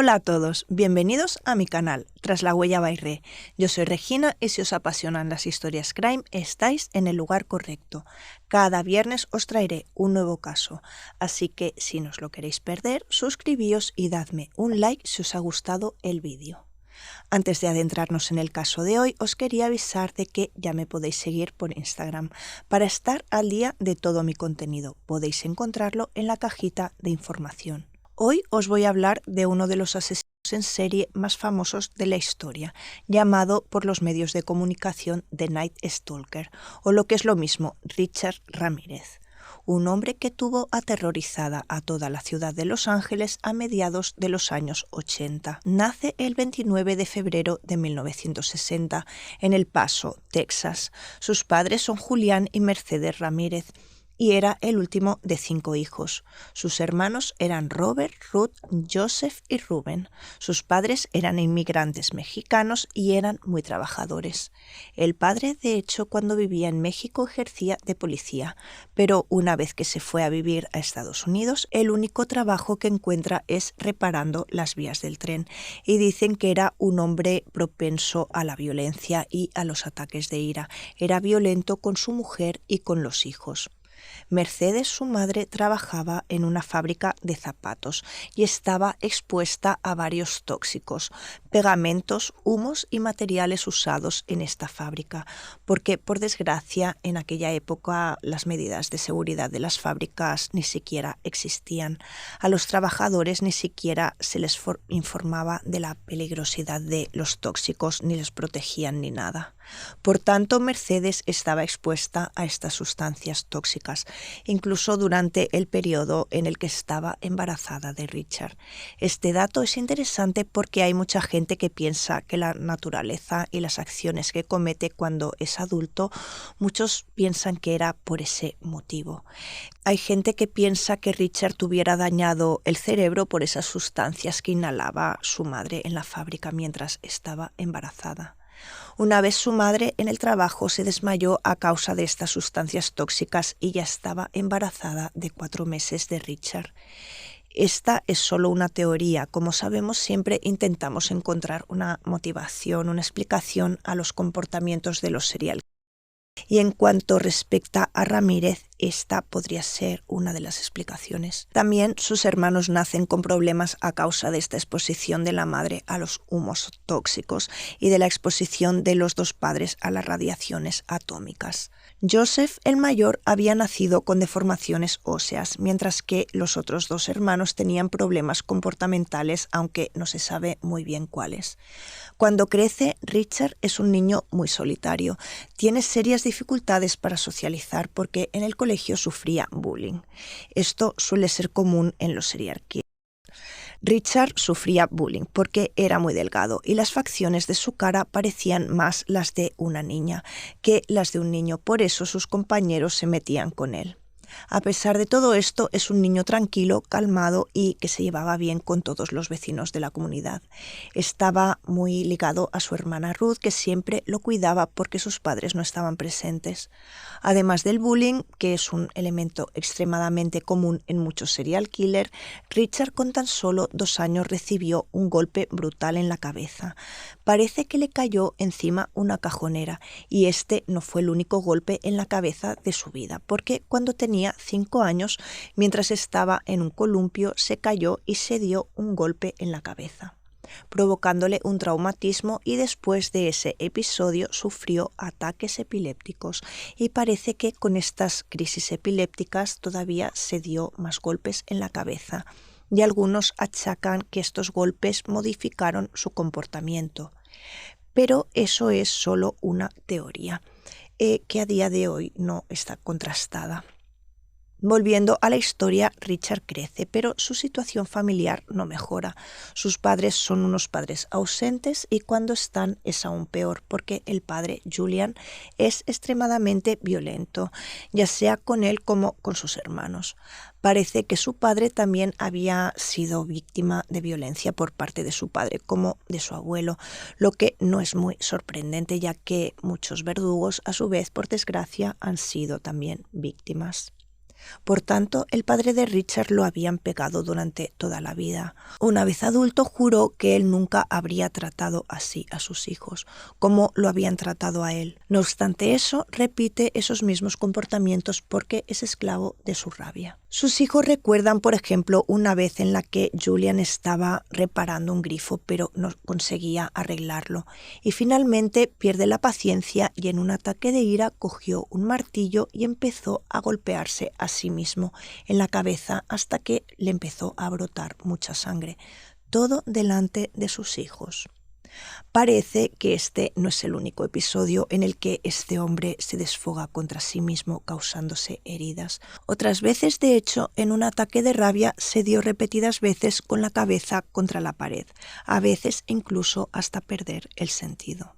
Hola a todos, bienvenidos a mi canal, Tras la Huella by Re. Yo soy Regina y si os apasionan las historias crime, estáis en el lugar correcto. Cada viernes os traeré un nuevo caso, así que si no os lo queréis perder, suscribíos y dadme un like si os ha gustado el vídeo. Antes de adentrarnos en el caso de hoy, os quería avisar de que ya me podéis seguir por Instagram para estar al día de todo mi contenido. Podéis encontrarlo en la cajita de información. Hoy os voy a hablar de uno de los asesinos en serie más famosos de la historia, llamado por los medios de comunicación The Night Stalker, o lo que es lo mismo, Richard Ramírez. Un hombre que tuvo aterrorizada a toda la ciudad de Los Ángeles a mediados de los años 80. Nace el 29 de febrero de 1960 en El Paso, Texas. Sus padres son Julián y Mercedes Ramírez y era el último de 5 hijos. Sus hermanos eran Robert, Ruth, Joseph y Rubén. Sus padres eran inmigrantes mexicanos y eran muy trabajadores. El padre, de hecho, cuando vivía en México ejercía de policía, pero una vez que se fue a vivir a Estados Unidos, el único trabajo que encuentra es reparando las vías del tren, y dicen que era un hombre propenso a la violencia y a los ataques de ira. Era violento con su mujer y con los hijos. Mercedes, su madre, trabajaba en una fábrica de zapatos y estaba expuesta a varios tóxicos, pegamentos, humos y materiales usados en esta fábrica, porque por desgracia en aquella época las medidas de seguridad de las fábricas ni siquiera existían. A los trabajadores ni siquiera se les informaba de la peligrosidad de los tóxicos, ni les protegían ni nada. Por tanto, Mercedes estaba expuesta a estas sustancias tóxicas, incluso durante el periodo en el que estaba embarazada de Richard. Este dato es interesante porque hay mucha gente que piensa que la naturaleza y las acciones que comete cuando es adulto, muchos piensan que era por ese motivo. Hay gente que piensa que Richard tuviera dañado el cerebro por esas sustancias que inhalaba su madre en la fábrica mientras estaba embarazada. Una vez su madre en el trabajo se desmayó a causa de estas sustancias tóxicas y ya estaba embarazada de 4 meses de Richard. Esta es solo una teoría. Como sabemos, siempre intentamos encontrar una motivación, una explicación a los comportamientos de los serial killers. Y en cuanto respecta a Ramírez, esta podría ser una de las explicaciones. También sus hermanos nacen con problemas a causa de esta exposición de la madre a los humos tóxicos y de la exposición de los 2 padres a las radiaciones atómicas. Joseph, el mayor, había nacido con deformaciones óseas, mientras que los otros 2 hermanos tenían problemas comportamentales, aunque no se sabe muy bien cuáles. Cuando crece, Richard es un niño muy solitario. Tiene serias dificultades para socializar porque en el colegio sufría bullying. Esto suele ser común en los serial killers. Richard sufría bullying porque era muy delgado y las facciones de su cara parecían más las de una niña que las de un niño, por eso sus compañeros se metían con él. A pesar de todo esto, es un niño tranquilo, calmado y que se llevaba bien con todos los vecinos de la comunidad. Estaba muy ligado a su hermana Ruth, que siempre lo cuidaba porque sus padres no estaban presentes. Además del bullying, que es un elemento extremadamente común en muchos serial killers, Richard con tan solo 2 años recibió un golpe brutal en la cabeza. Parece que le cayó encima una cajonera y este no fue el único golpe en la cabeza de su vida, porque cuando tenía 5 años, mientras estaba en un columpio, se cayó y se dio un golpe en la cabeza, provocándole un traumatismo, y después de ese episodio sufrió ataques epilépticos y parece que con estas crisis epilépticas todavía se dio más golpes en la cabeza y algunos achacan que estos golpes modificaron su comportamiento. Pero eso es solo una teoría que a día de hoy no está contrastada. Volviendo a la historia, Richard crece, pero su situación familiar no mejora. Sus padres son unos padres ausentes y cuando están es aún peor porque el padre, Julian, es extremadamente violento, ya sea con él como con sus hermanos. Parece que su padre también había sido víctima de violencia por parte de su padre como de su abuelo, lo que no es muy sorprendente ya que muchos verdugos, a su vez, por desgracia, han sido también víctimas. Por tanto, el padre de Richard lo habían pegado durante toda la vida. Una vez adulto, juró que él nunca habría tratado así a sus hijos, como lo habían tratado a él. No obstante eso, repite esos mismos comportamientos porque es esclavo de su rabia. Sus hijos recuerdan, por ejemplo, una vez en la que Julian estaba reparando un grifo, pero no conseguía arreglarlo, y finalmente pierde la paciencia y en un ataque de ira cogió un martillo y empezó a golpearse a sí mismo en la cabeza hasta que le empezó a brotar mucha sangre, todo delante de sus hijos. Parece que este no es el único episodio en el que este hombre se desfoga contra sí mismo causándose heridas. Otras veces, de hecho, en un ataque de rabia se dio repetidas veces con la cabeza contra la pared, a veces incluso hasta perder el sentido.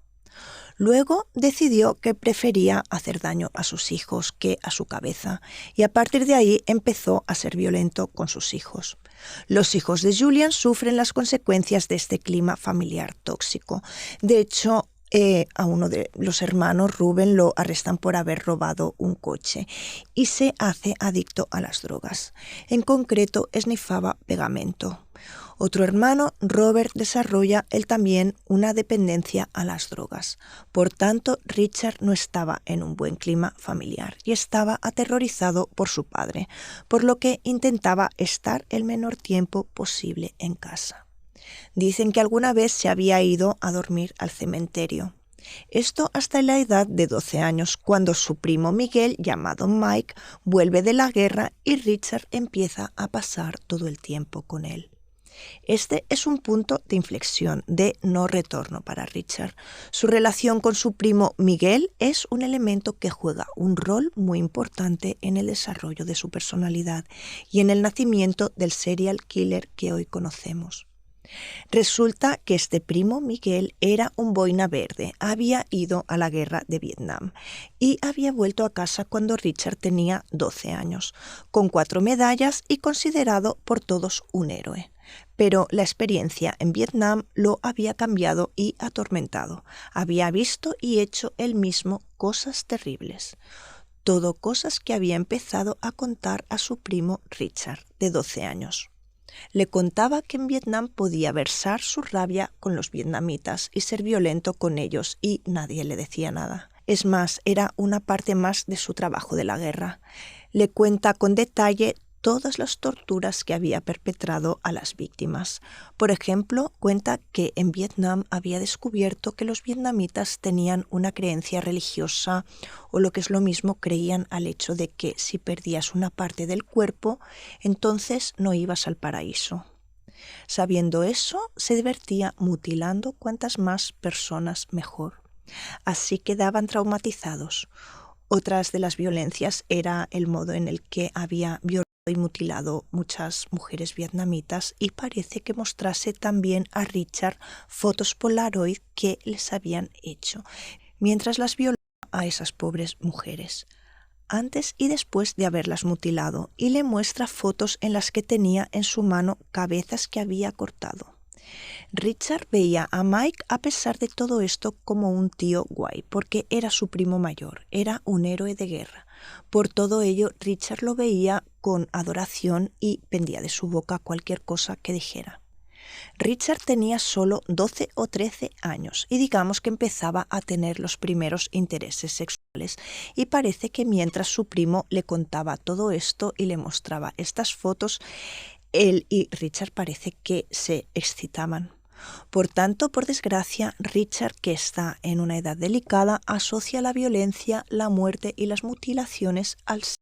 Luego decidió que prefería hacer daño a sus hijos que a su cabeza, y a partir de ahí empezó a ser violento con sus hijos. Los hijos de Julian sufren las consecuencias de este clima familiar tóxico. De hecho, a uno de los hermanos, Reuben, lo arrestan por haber robado un coche y se hace adicto a las drogas. En concreto, esnifaba pegamento. Otro hermano, Robert, desarrolla él también una dependencia a las drogas. Por tanto, Richard no estaba en un buen clima familiar y estaba aterrorizado por su padre, por lo que intentaba estar el menor tiempo posible en casa. Dicen que alguna vez se había ido a dormir al cementerio. Esto hasta la edad de 12 años, cuando su primo Miguel, llamado Mike, vuelve de la guerra y Richard empieza a pasar todo el tiempo con él. Este es un punto de inflexión, de no retorno para Richard. Su relación con su primo Miguel es un elemento que juega un rol muy importante en el desarrollo de su personalidad y en el nacimiento del serial killer que hoy conocemos. Resulta que este primo Miguel era un boina verde, había ido a la guerra de Vietnam y había vuelto a casa cuando Richard tenía 12 años, con 4 medallas y considerado por todos un héroe. Pero la experiencia en Vietnam lo había cambiado y atormentado. Había visto y hecho él mismo cosas terribles. Todo cosas que había empezado a contar a su primo Richard, de 12 años. Le contaba que en Vietnam podía versar su rabia con los vietnamitas y ser violento con ellos y nadie le decía nada. Es más, era una parte más de su trabajo de la guerra. Le cuenta con detalle todas las torturas que había perpetrado a las víctimas. Por ejemplo, cuenta que en Vietnam había descubierto que los vietnamitas tenían una creencia religiosa, o lo que es lo mismo, creían al hecho de que si perdías una parte del cuerpo, entonces no ibas al paraíso. Sabiendo eso, se divertía mutilando cuantas más personas mejor. Así quedaban traumatizados. Otras de las violencias era el modo en el que había violado y mutilado muchas mujeres vietnamitas, y parece que mostrase también a Richard fotos Polaroid que les habían hecho mientras las violaba a esas pobres mujeres, antes y después de haberlas mutilado, y le muestra fotos en las que tenía en su mano cabezas que había cortado. Richard veía a Mike, a pesar de todo esto, como un tío guay, porque era su primo mayor, era un héroe de guerra. Por todo ello, Richard lo veía con adoración y pendía de su boca cualquier cosa que dijera. Richard tenía solo 12 o 13 años y digamos que empezaba a tener los primeros intereses sexuales, y parece que mientras su primo le contaba todo esto y le mostraba estas fotos, él y Richard parece que se excitaban. Por tanto, por desgracia, Richard, que está en una edad delicada, asocia la violencia, la muerte y las mutilaciones al sexo.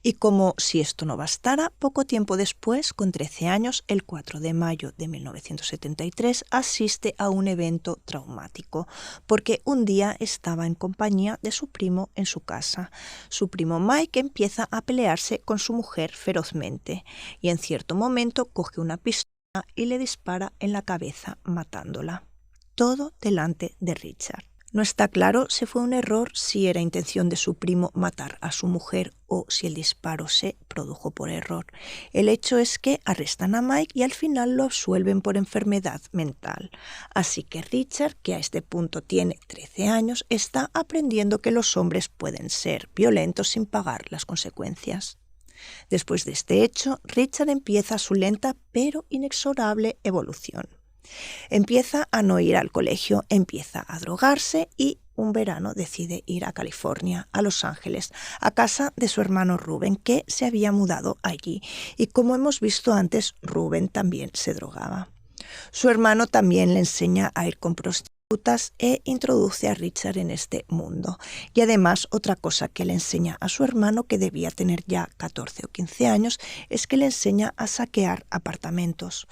Y como si esto no bastara, poco tiempo después, con 13 años, el 4 de mayo de 1973, asiste a un evento traumático, porque un día estaba en compañía de su primo en su casa. Su primo Mike empieza a pelearse con su mujer ferozmente, y en cierto momento coge una pistola y le dispara en la cabeza, matándola. Todo delante de Richard. No está claro si fue un error, si era intención de su primo matar a su mujer o si el disparo se produjo por error. El hecho es que arrestan a Mike y al final lo absuelven por enfermedad mental. Así que Richard, que a este punto tiene 13 años, está aprendiendo que los hombres pueden ser violentos sin pagar las consecuencias. Después de este hecho, Richard empieza su lenta pero inexorable evolución. Empieza a no ir al colegio, empieza a drogarse y un verano decide ir a California, a Los Ángeles, a casa de su hermano Rubén, que se había mudado allí. Y como hemos visto antes, Rubén también se drogaba. Su hermano también le enseña a ir con prostitutas e introduce a Richard en este mundo. Y además, otra cosa que le enseña a su hermano, que debía tener ya 14 o 15 años, es que le enseña a saquear apartamentos.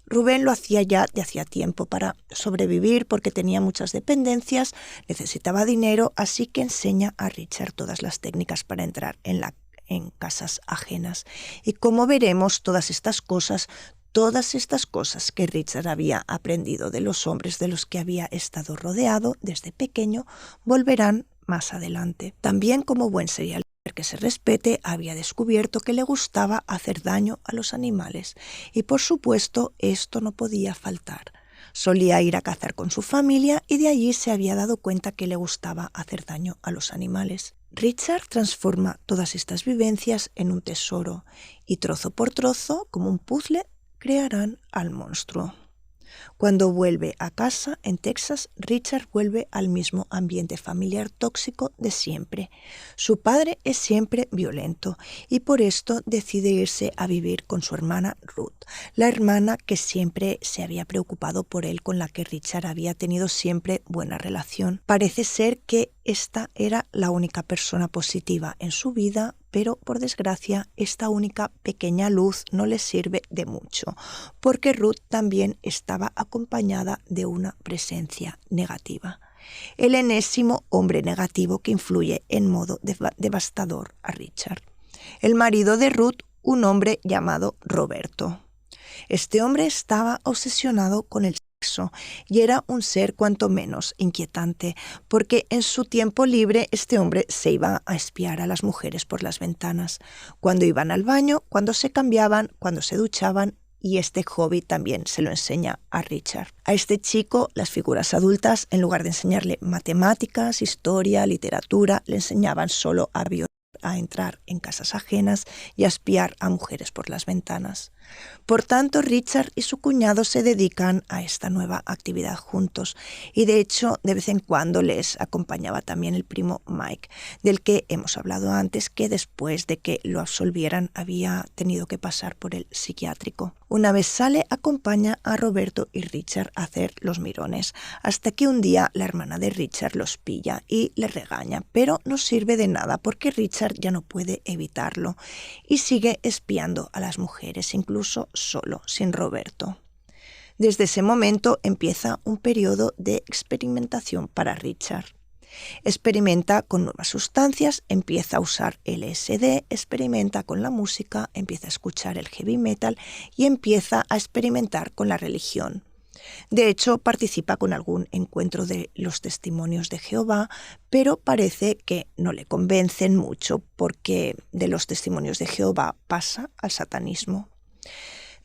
Rubén lo hacía ya de hacía tiempo para sobrevivir porque tenía muchas dependencias, necesitaba dinero, así que enseña a Richard todas las técnicas para entrar en casas ajenas. Y como veremos, todas estas cosas que Richard había aprendido de los hombres de los que había estado rodeado desde pequeño, volverán más adelante. También como buen serial que se respete, había descubierto que le gustaba hacer daño a los animales y por supuesto esto no podía faltar. Solía ir a cazar con su familia y de allí se había dado cuenta que le gustaba hacer daño a los animales. Richard transforma todas estas vivencias en un tesoro y trozo por trozo, como un puzzle, crearán al monstruo. Cuando vuelve a casa en Texas, Richard vuelve al mismo ambiente familiar tóxico de siempre. Su padre es siempre violento y por esto decide irse a vivir con su hermana Ruth, la hermana que siempre se había preocupado por él, con la que Richard había tenido siempre buena relación. Parece ser que esta era la única persona positiva en su vida, pero por desgracia esta única pequeña luz no le sirve de mucho, porque Ruth también estaba acompañada de una presencia negativa. El enésimo hombre negativo que influye en modo devastador a Richard. El marido de Ruth, un hombre llamado Roberto. Este hombre estaba obsesionado con el sexo y era un ser cuanto menos inquietante, porque en su tiempo libre este hombre se iba a espiar a las mujeres por las ventanas, cuando iban al baño, cuando se cambiaban, cuando se duchaban, y este hobby también se lo enseña a Richard. A este chico, las figuras adultas, en lugar de enseñarle matemáticas, historia, literatura, le enseñaban solo a entrar en casas ajenas y a espiar a mujeres por las ventanas. Por tanto, Richard y su cuñado se dedican a esta nueva actividad juntos y de hecho de vez en cuando les acompañaba también el primo Mike, del que hemos hablado antes, que después de que lo absolvieran había tenido que pasar por el psiquiátrico. Una vez sale, acompaña a Roberto y Richard a hacer los mirones, hasta que un día la hermana de Richard los pilla y les regaña, pero no sirve de nada porque Richard ya no puede evitarlo y sigue espiando a las mujeres, incluso solo, sin Roberto. Desde ese momento empieza un periodo de experimentación para Richard. Experimenta con nuevas sustancias, empieza a usar LSD, experimenta con la música, empieza a escuchar el heavy metal y empieza a experimentar con la religión. De hecho, participa con algún encuentro de los testimonios de Jehová, pero parece que no le convencen mucho porque de los testimonios de Jehová pasa al satanismo.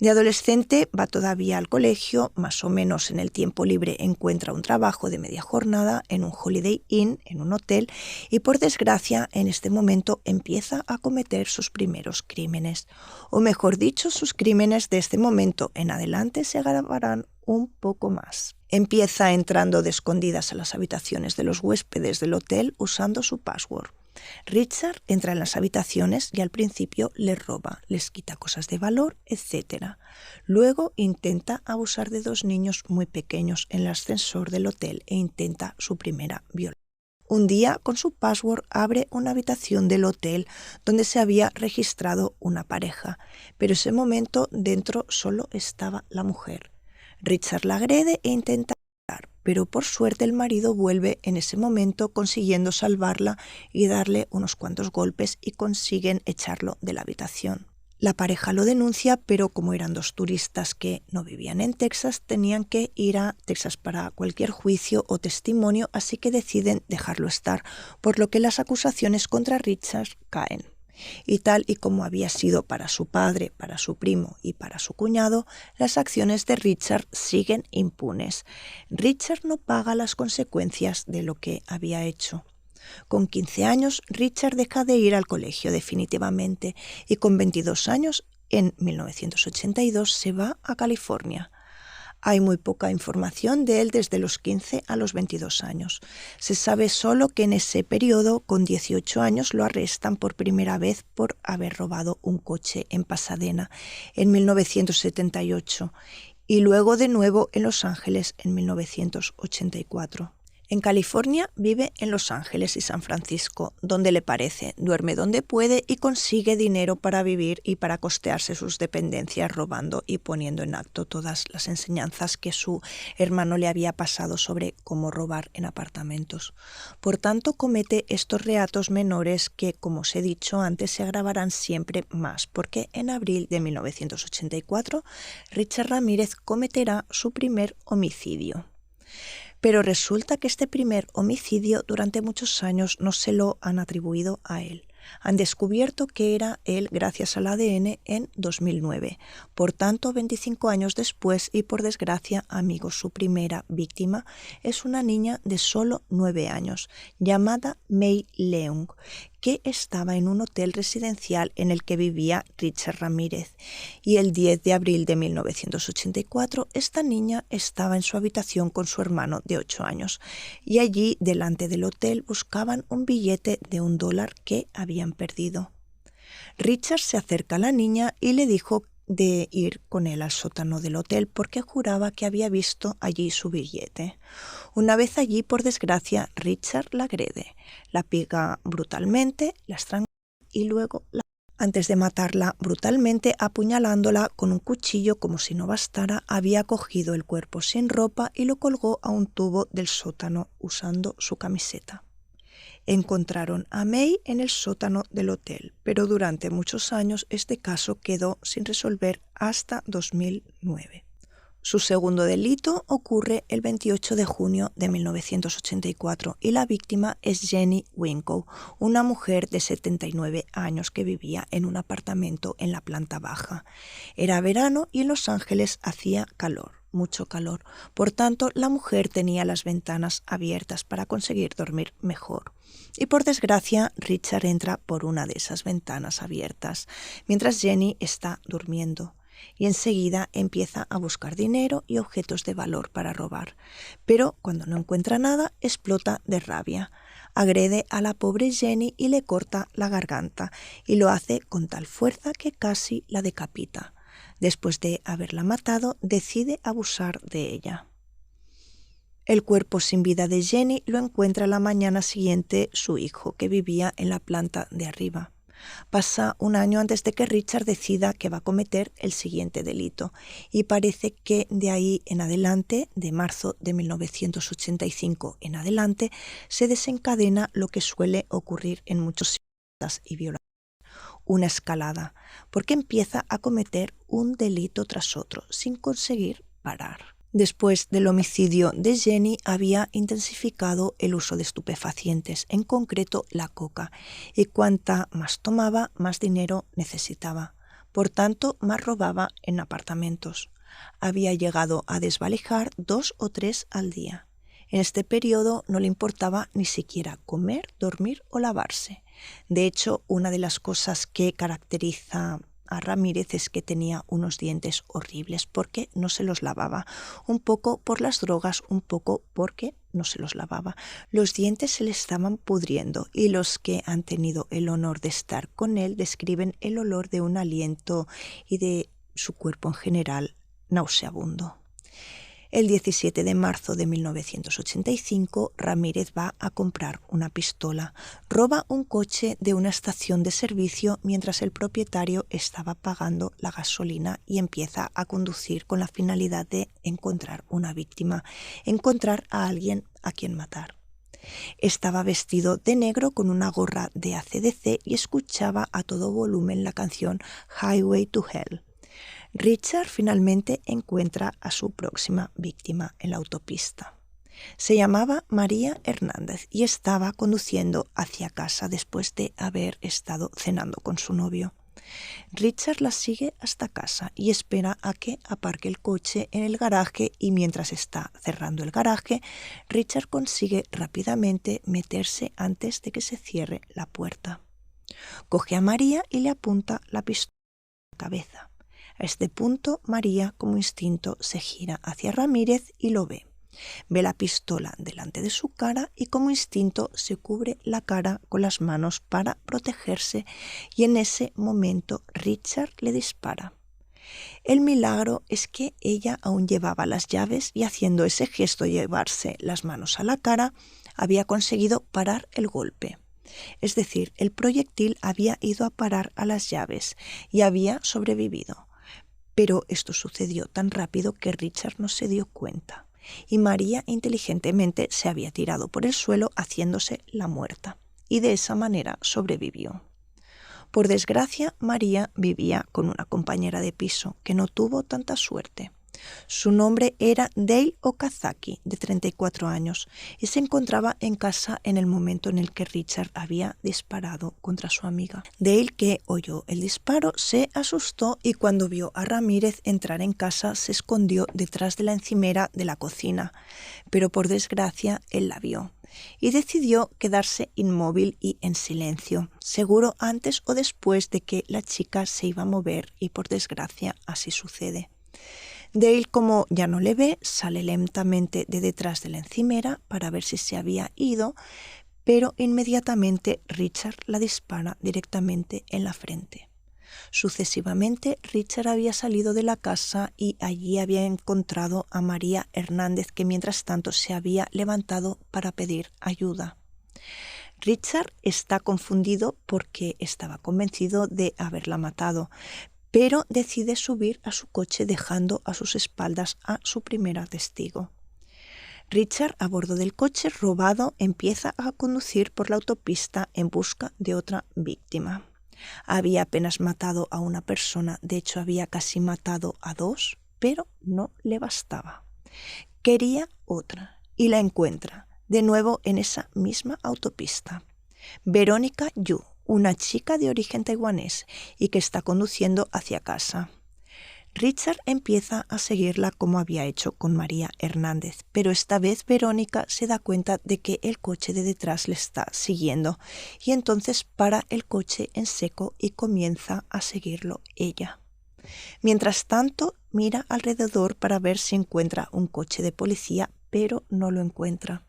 De adolescente va todavía al colegio, más o menos en el tiempo libre encuentra un trabajo de media jornada en un Holiday Inn, en un hotel, y por desgracia en este momento empieza a cometer sus primeros crímenes. O mejor dicho, sus crímenes de este momento en adelante se agravarán un poco más. Empieza entrando de escondidas a las habitaciones de los huéspedes del hotel usando su password. Richard entra en las habitaciones y al principio les roba, les quita cosas de valor, etc. Luego intenta abusar de 2 niños muy pequeños en el ascensor del hotel e intenta su primera violación. Un día, con su password, abre una habitación del hotel donde se había registrado una pareja, pero ese momento dentro solo estaba la mujer. Richard la agrede e intenta pero por suerte el marido vuelve en ese momento, consiguiendo salvarla y darle unos cuantos golpes y consiguen echarlo de la habitación. La pareja lo denuncia, pero como eran dos turistas que no vivían en Texas, tenían que ir a Texas para cualquier juicio o testimonio, así que deciden dejarlo estar, por lo que las acusaciones contra Richard caen. Y tal y como había sido para su padre, para su primo y para su cuñado, las acciones de Richard siguen impunes. Richard no paga las consecuencias de lo que había hecho. Con 15 años, Richard deja de ir al colegio definitivamente y con 22 años, en 1982, se va a California. Hay muy poca información de él desde los 15 a los 22 años. Se sabe solo que en ese periodo, con 18 años, lo arrestan por primera vez por haber robado un coche en Pasadena en 1978 y luego de nuevo en Los Ángeles en 1984. En California vive en Los Ángeles y San Francisco, donde le parece, duerme donde puede y consigue dinero para vivir y para costearse sus dependencias robando y poniendo en acto todas las enseñanzas que su hermano le había pasado sobre cómo robar en apartamentos. Por tanto, comete estos reatos menores que, como os he dicho antes, se agravarán siempre más, porque en abril de 1984 Richard Ramírez cometerá su primer homicidio. Pero resulta que este primer homicidio durante muchos años no se lo han atribuido a él. Han descubierto que era él gracias al ADN en 2009. Por tanto, 25 años después y por desgracia, amigos, su primera víctima es una niña de solo 9 años, llamada Mei Leung, que estaba en un hotel residencial en el que vivía Richard Ramírez. Y el 10 de abril de 1984, esta niña estaba en su habitación con su hermano de 8 años. Y allí, delante del hotel, buscaban un billete de $1 que habían perdido. Richard se acerca a la niña y le dijo de ir con él al sótano del hotel porque juraba que había visto allí su billete. Una vez allí, por desgracia, Richard la agrede, la pega brutalmente, la estrangula y luego antes de matarla brutalmente apuñalándola con un cuchillo. Como si no bastara, había cogido el cuerpo sin ropa y lo colgó a un tubo del sótano usando su camiseta. Encontraron a Mei en el sótano del hotel, pero durante muchos años este caso quedó sin resolver hasta 2009. Su segundo delito ocurre el 28 de junio de 1984 y la víctima es Jenny Winkle, una mujer de 79 años que vivía en un apartamento en la planta baja. Era verano y en Los Ángeles hacía calor, mucho calor. Por tanto, la mujer tenía las ventanas abiertas para conseguir dormir mejor. Y por desgracia, Richard entra por una de esas ventanas abiertas, mientras Jenny está durmiendo. Y enseguida empieza a buscar dinero y objetos de valor para robar. Pero cuando no encuentra nada, explota de rabia. Agrede a la pobre Jenny y le corta la garganta, y lo hace con tal fuerza que casi la decapita. Después de haberla matado, decide abusar de ella. El cuerpo sin vida de Jenny lo encuentra la mañana siguiente su hijo, que vivía en la planta de arriba. Pasa un año antes de que Richard decida que va a cometer el siguiente delito y parece que de ahí en adelante, de marzo de 1985 en adelante, se desencadena lo que suele ocurrir en muchos psicópatas y violadores, una escalada, porque empieza a cometer un delito tras otro sin conseguir parar. Después del homicidio de Jenny había intensificado el uso de estupefacientes, en concreto la coca, y cuanta más tomaba, más dinero necesitaba. Por tanto, más robaba en apartamentos. Había llegado a desvalijar 2 o 3 al día. En este periodo no le importaba ni siquiera comer, dormir o lavarse. De hecho, una de las cosas que caracteriza a Ramírez es que tenía unos dientes horribles porque no se los lavaba, un poco por las drogas, un poco porque no se los lavaba. Los dientes se le estaban pudriendo y los que han tenido el honor de estar con él describen el olor de un aliento y de su cuerpo en general nauseabundo. El 17 de marzo de 1985, Ramírez va a comprar una pistola. Roba un coche de una estación de servicio mientras el propietario estaba pagando la gasolina y empieza a conducir con la finalidad de encontrar una víctima, encontrar a alguien a quien matar. Estaba vestido de negro con una gorra de AC/DC y escuchaba a todo volumen la canción Highway to Hell. Richard finalmente encuentra a su próxima víctima en la autopista. Se llamaba María Hernández y estaba conduciendo hacia casa después de haber estado cenando con su novio. Richard la sigue hasta casa y espera a que aparque el coche en el garaje, y mientras está cerrando el garaje, Richard consigue rápidamente meterse antes de que se cierre la puerta. Coge a María y le apunta la pistola a la cabeza. A este punto, María, como instinto, se gira hacia Ramírez y lo ve. Ve la pistola delante de su cara y como instinto se cubre la cara con las manos para protegerse, y en ese momento Richard le dispara. El milagro es que ella aún llevaba las llaves y, haciendo ese gesto de llevarse las manos a la cara, había conseguido parar el golpe. Es decir, el proyectil había ido a parar a las llaves y había sobrevivido. Pero esto sucedió tan rápido que Richard no se dio cuenta, y María inteligentemente se había tirado por el suelo haciéndose la muerta, y de esa manera sobrevivió. Por desgracia, María vivía con una compañera de piso que no tuvo tanta suerte. Su nombre era Dale Okazaki, de 34 años, y se encontraba en casa en el momento en el que Richard había disparado contra su amiga. Dale, que oyó el disparo, se asustó y cuando vio a Ramírez entrar en casa se escondió detrás de la encimera de la cocina, pero por desgracia él la vio y decidió quedarse inmóvil y en silencio, seguro antes o después de que la chica se iba a mover, y por desgracia así sucede. Dale, como ya no le ve, sale lentamente de detrás de la encimera para ver si se había ido, pero inmediatamente Richard la dispara directamente en la frente. Sucesivamente, Richard había salido de la casa y allí había encontrado a María Hernández, que mientras tanto se había levantado para pedir ayuda. Richard está confundido porque estaba convencido de haberla matado, pero decide subir a su coche dejando a sus espaldas a su primera testigo. Richard, a bordo del coche robado, empieza a conducir por la autopista en busca de otra víctima. Había apenas matado a una persona, de hecho había casi matado a dos, pero no le bastaba. Quería otra y la encuentra, de nuevo en esa misma autopista. Verónica Yu, una chica de origen taiwanés y que está conduciendo hacia casa. Richard empieza a seguirla como había hecho con María Hernández, pero esta vez Verónica se da cuenta de que el coche de detrás le está siguiendo y entonces para el coche en seco y comienza a seguirlo ella. Mientras tanto, mira alrededor para ver si encuentra un coche de policía, pero no lo encuentra.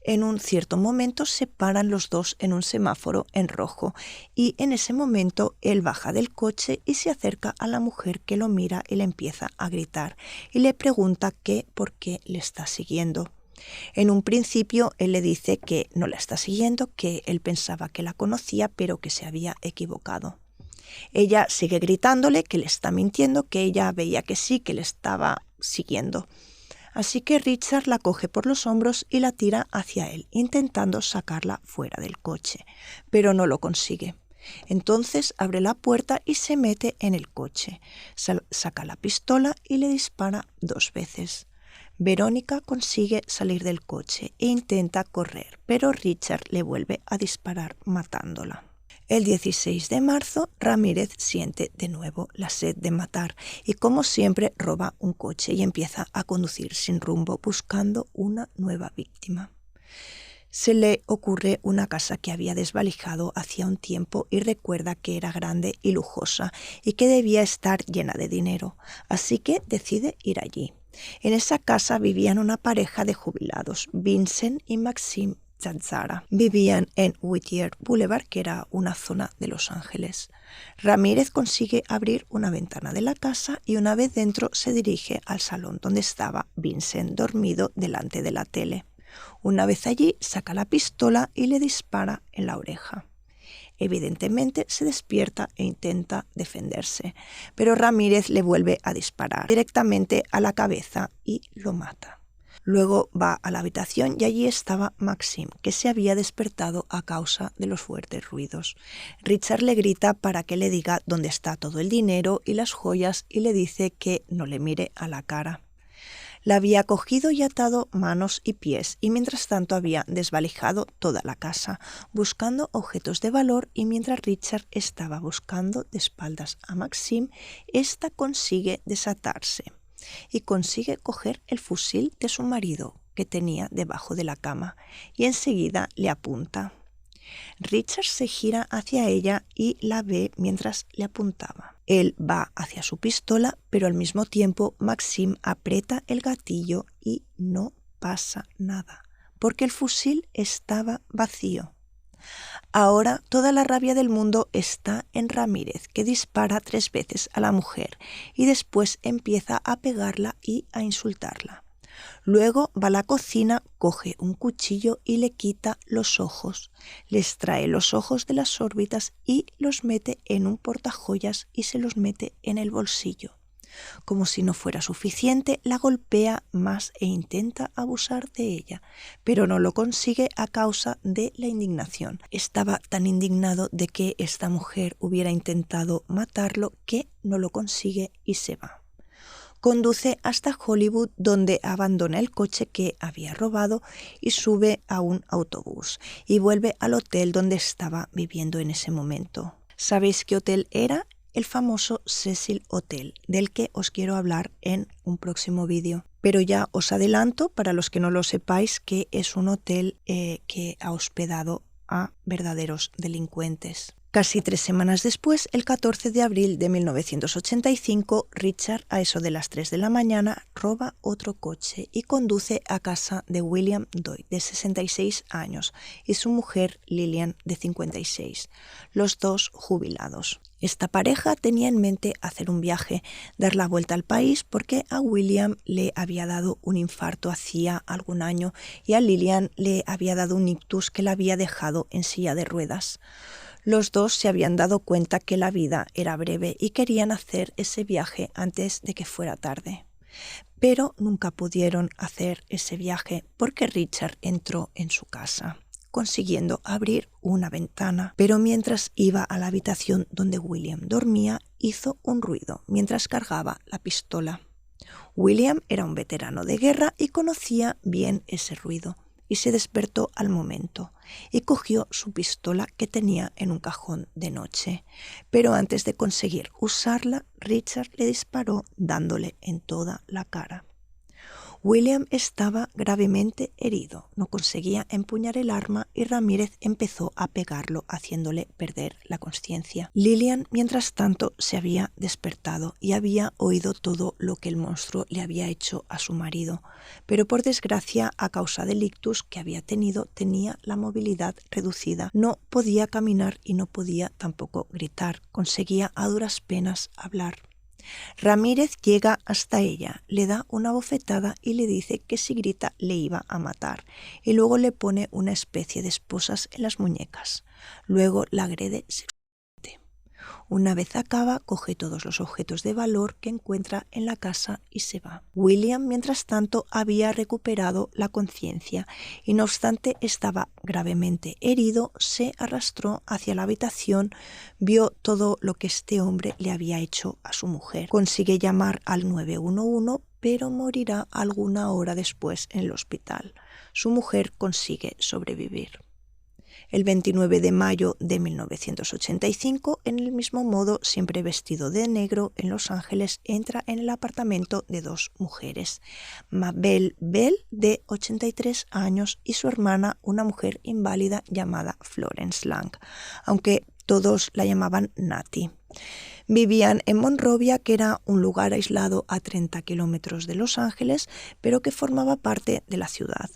En un cierto momento se paran los dos en un semáforo en rojo y en ese momento él baja del coche y se acerca a la mujer, que lo mira y le empieza a gritar y le pregunta por qué le está siguiendo. En un principio él le dice que no la está siguiendo, que él pensaba que la conocía pero que se había equivocado. Ella sigue gritándole que le está mintiendo, que ella veía que sí, que le estaba siguiendo. Así que Richard la coge por los hombros y la tira hacia él, intentando sacarla fuera del coche, pero no lo consigue. Entonces abre la puerta y se mete en el coche, saca la pistola y le dispara 2 veces. Verónica consigue salir del coche e intenta correr, pero Richard le vuelve a disparar matándola. El 16 de marzo, Ramírez siente de nuevo la sed de matar y, como siempre, roba un coche y empieza a conducir sin rumbo buscando una nueva víctima. Se le ocurre una casa que había desvalijado hacía un tiempo y recuerda que era grande y lujosa y que debía estar llena de dinero, así que decide ir allí. En esa casa vivían una pareja de jubilados, Vincent y Maxime Zanzara. Vivían en Whittier Boulevard, que era una zona de Los Ángeles. Ramírez consigue abrir una ventana de la casa y una vez dentro se dirige al salón donde estaba Vincent dormido delante de la tele. Una vez allí saca la pistola y le dispara en la oreja. Evidentemente se despierta e intenta defenderse, pero Ramírez le vuelve a disparar directamente a la cabeza y lo mata. Luego va a la habitación y allí estaba Maxim, que se había despertado a causa de los fuertes ruidos. Richard le grita para que le diga dónde está todo el dinero y las joyas y le dice que no le mire a la cara. La había cogido y atado manos y pies y mientras tanto había desvalijado toda la casa, buscando objetos de valor, y mientras Richard estaba buscando de espaldas a Maxim, ésta consigue desatarse y consigue coger el fusil de su marido que tenía debajo de la cama y enseguida le apunta. Richard se gira hacia ella y la ve mientras le apuntaba. Él va hacia su pistola, pero al mismo tiempo Maxim aprieta el gatillo y no pasa nada, porque el fusil estaba vacío. Ahora toda la rabia del mundo está en Ramírez, que dispara 3 veces a la mujer y después empieza a pegarla y a insultarla. Luego va a la cocina, coge un cuchillo y le quita los ojos. Le extrae los ojos de las órbitas y los mete en un portajoyas y se los mete en el bolsillo. Como si no fuera suficiente, la golpea más e intenta abusar de ella, pero no lo consigue a causa de la indignación. Estaba tan indignado de que esta mujer hubiera intentado matarlo que no lo consigue y se va. Conduce hasta Hollywood, donde abandona el coche que había robado y sube a un autobús y vuelve al hotel donde estaba viviendo en ese momento. ¿Sabéis qué hotel era? El famoso Cecil Hotel, del que os quiero hablar en un próximo vídeo. Pero ya os adelanto, para los que no lo sepáis, que es un hotel que ha hospedado a verdaderos delincuentes. Casi 3 semanas después, el 14 de abril de 1985, Richard, a eso de las 3 de la mañana, roba otro coche y conduce a casa de William Doyle, de 66 años, y su mujer Lillian, de 56, los dos jubilados. Esta pareja tenía en mente hacer un viaje, dar la vuelta al país, porque a William le había dado un infarto hacía algún año y a Lillian le había dado un ictus que la había dejado en silla de ruedas. Los dos se habían dado cuenta que la vida era breve y querían hacer ese viaje antes de que fuera tarde. Pero nunca pudieron hacer ese viaje porque Richard entró en su casa, consiguiendo abrir una ventana. Pero mientras iba a la habitación donde William dormía, hizo un ruido mientras cargaba la pistola. William era un veterano de guerra y conocía bien ese ruido, y se despertó al momento y cogió su pistola que tenía en un cajón de noche. Pero antes de conseguir usarla, Richard le disparó dándole en toda la cara. William estaba gravemente herido, no conseguía empuñar el arma y Ramírez empezó a pegarlo haciéndole perder la conciencia. Lillian, mientras tanto, se había despertado y había oído todo lo que el monstruo le había hecho a su marido, pero por desgracia, a causa del ictus que había tenido, tenía la movilidad reducida, no podía caminar y no podía tampoco gritar, conseguía a duras penas hablar. Ramírez llega hasta ella, le da una bofetada y le dice que si grita le iba a matar, y luego le pone una especie de esposas en las muñecas. Luego la agrede sexualmente. Una vez acaba, coge todos los objetos de valor que encuentra en la casa y se va. William, mientras tanto, había recuperado la conciencia y no obstante estaba gravemente herido, se arrastró hacia la habitación, vio todo lo que este hombre le había hecho a su mujer. Consigue llamar al 911, pero morirá alguna hora después en el hospital. Su mujer consigue sobrevivir. El 29 de mayo de 1985, en el mismo modo, siempre vestido de negro, en Los Ángeles, entra en el apartamento de 2 mujeres, Mabel Bell, de 83 años, y su hermana, una mujer inválida llamada Florence Lang, aunque todos la llamaban Natty. Vivían en Monrovia, que era un lugar aislado a 30 kilómetros de Los Ángeles, pero que formaba parte de la ciudad.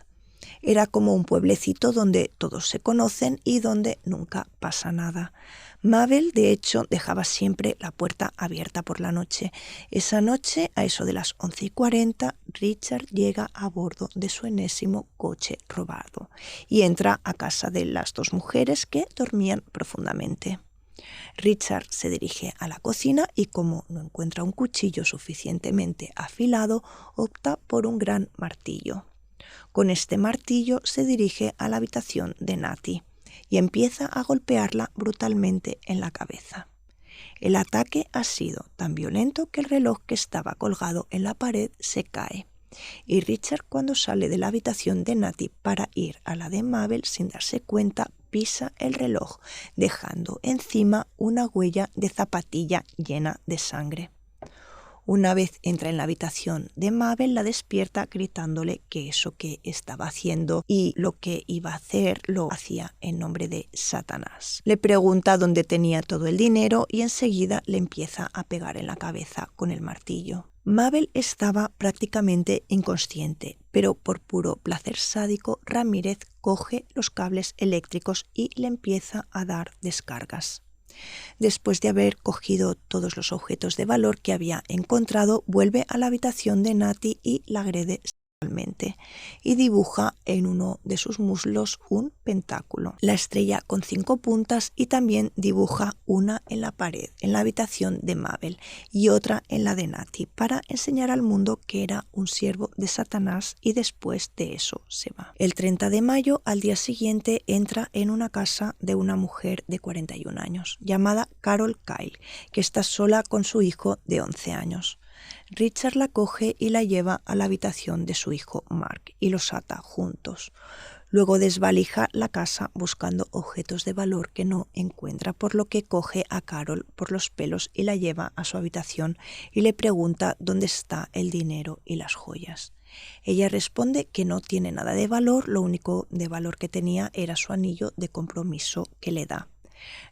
Era como un pueblecito donde todos se conocen y donde nunca pasa nada. Mabel, de hecho, dejaba siempre la puerta abierta por la noche. Esa noche, a eso de las 11:40, Richard llega a bordo de su enésimo coche robado y entra a casa de las 2 mujeres que dormían profundamente. Richard se dirige a la cocina y, como no encuentra un cuchillo suficientemente afilado, opta por un gran martillo. Con este martillo se dirige a la habitación de Natty y empieza a golpearla brutalmente en la cabeza. El ataque ha sido tan violento que el reloj que estaba colgado en la pared se cae, y Richard, cuando sale de la habitación de Natty para ir a la de Mabel sin darse cuenta, pisa el reloj, dejando encima una huella de zapatilla llena de sangre. Una vez entra en la habitación de Mabel, la despierta gritándole que eso que estaba haciendo y lo que iba a hacer lo hacía en nombre de Satanás. Le pregunta dónde tenía todo el dinero y enseguida le empieza a pegar en la cabeza con el martillo. Mabel estaba prácticamente inconsciente, pero por puro placer sádico, Ramírez coge los cables eléctricos y le empieza a dar descargas. Después de haber cogido todos los objetos de valor que había encontrado, vuelve a la habitación de Natty y la agrede sexualmente y dibuja en uno de sus muslos un pentáculo, la estrella con 5 puntas, y también dibuja una en la pared en la habitación de Mabel y otra en la de Natty para enseñar al mundo que era un siervo de Satanás, y después de eso se va. El 30 de mayo, al día siguiente, entra en una casa de una mujer de 41 años llamada Carol Kyle, que está sola con su hijo de 11 años. Richard la coge y la lleva a la habitación de su hijo Mark y los ata juntos. Luego desvalija la casa buscando objetos de valor que no encuentra, por lo que coge a Carol por los pelos y la lleva a su habitación y le pregunta dónde está el dinero y las joyas. Ella responde que no tiene nada de valor, lo único de valor que tenía era su anillo de compromiso que le da.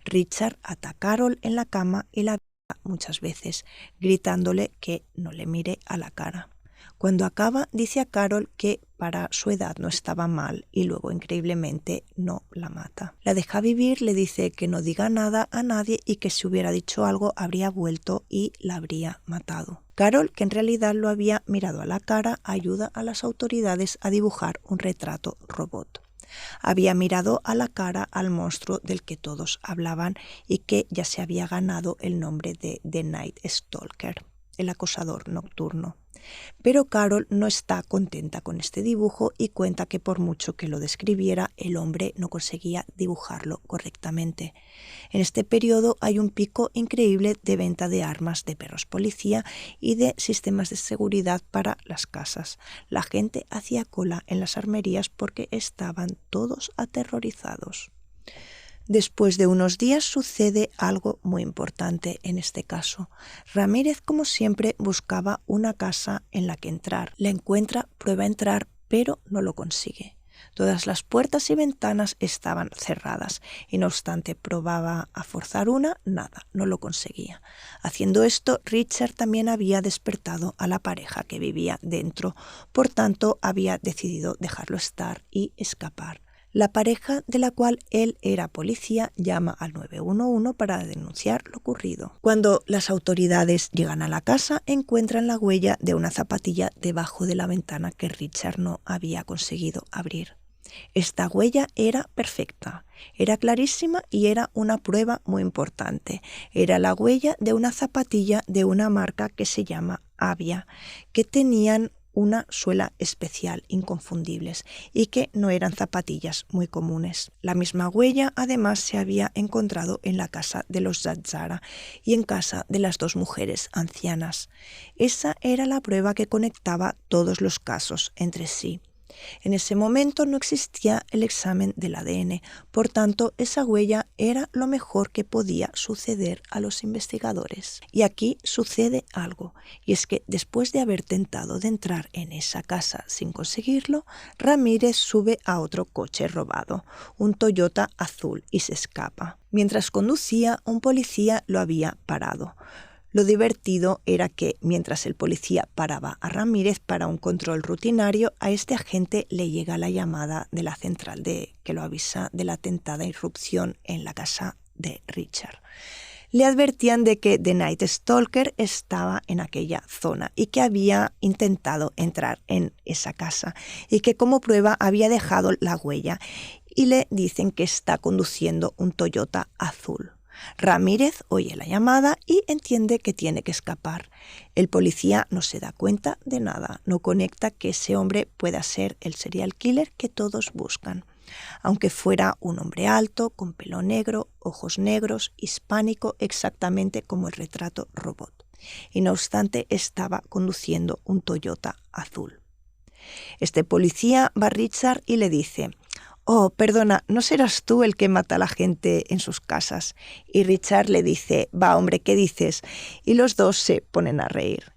Richard ata a Carol en la cama y la muchas veces, gritándole que no le mire a la cara. Cuando acaba, dice a Carol que para su edad no estaba mal y luego, increíblemente, no la mata. La deja vivir, le dice que no diga nada a nadie y que si hubiera dicho algo habría vuelto y la habría matado. Carol, que en realidad lo había mirado a la cara, ayuda a las autoridades a dibujar un retrato robot. Había mirado a la cara al monstruo del que todos hablaban y que ya se había ganado el nombre de The Night Stalker, el acosador nocturno. Pero Carol no está contenta con este dibujo y cuenta que por mucho que lo describiera, el hombre no conseguía dibujarlo correctamente. En este periodo hay un pico increíble de venta de armas de perros policía y de sistemas de seguridad para las casas. La gente hacía cola en las armerías porque estaban todos aterrorizados. Después de unos días sucede algo muy importante en este caso. Ramírez, como siempre, buscaba una casa en la que entrar. La encuentra, prueba a entrar, pero no lo consigue. Todas las puertas y ventanas estaban cerradas y no obstante probaba a forzar una, nada, no lo conseguía. Haciendo esto, Richard también había despertado a la pareja que vivía dentro, por tanto había decidido dejarlo estar y escapar. La pareja, de la cual él era policía, llama al 911 para denunciar lo ocurrido. Cuando las autoridades llegan a la casa, encuentran la huella de una zapatilla debajo de la ventana que Richard no había conseguido abrir. Esta huella era perfecta, era clarísima y era una prueba muy importante. Era la huella de una zapatilla de una marca que se llama Avia, que tenían una suela especial, inconfundibles, y que no eran zapatillas muy comunes. La misma huella además se había encontrado en la casa de los Zazzara y en casa de las 2 mujeres ancianas. Esa era la prueba que conectaba todos los casos entre sí. En ese momento no existía el examen del ADN, por tanto esa huella era lo mejor que podía suceder a los investigadores. Y aquí sucede algo, y es que después de haber tentado de entrar en esa casa sin conseguirlo, Ramírez sube a otro coche robado, un Toyota azul, y se escapa. Mientras conducía, un policía lo había parado. Lo divertido era que, mientras el policía paraba a Ramírez para un control rutinario, a este agente le llega la llamada de la central que lo avisa de la tentada irrupción en la casa de Richard. Le advertían de que The Night Stalker estaba en aquella zona y que había intentado entrar en esa casa y que como prueba había dejado la huella, y le dicen que está conduciendo un Toyota azul. Ramírez oye la llamada y entiende que tiene que escapar. El policía no se da cuenta de nada, no conecta que ese hombre pueda ser el serial killer que todos buscan. Aunque fuera un hombre alto, con pelo negro, ojos negros, hispánico, exactamente como el retrato robot. Y no obstante, estaba conduciendo un Toyota azul. Este policía va a Richard y le dice: «Oh, perdona, ¿no serás tú el que mata a la gente en sus casas?». Y Richard le dice: «Va, hombre, ¿qué dices?». Y los dos se ponen a reír.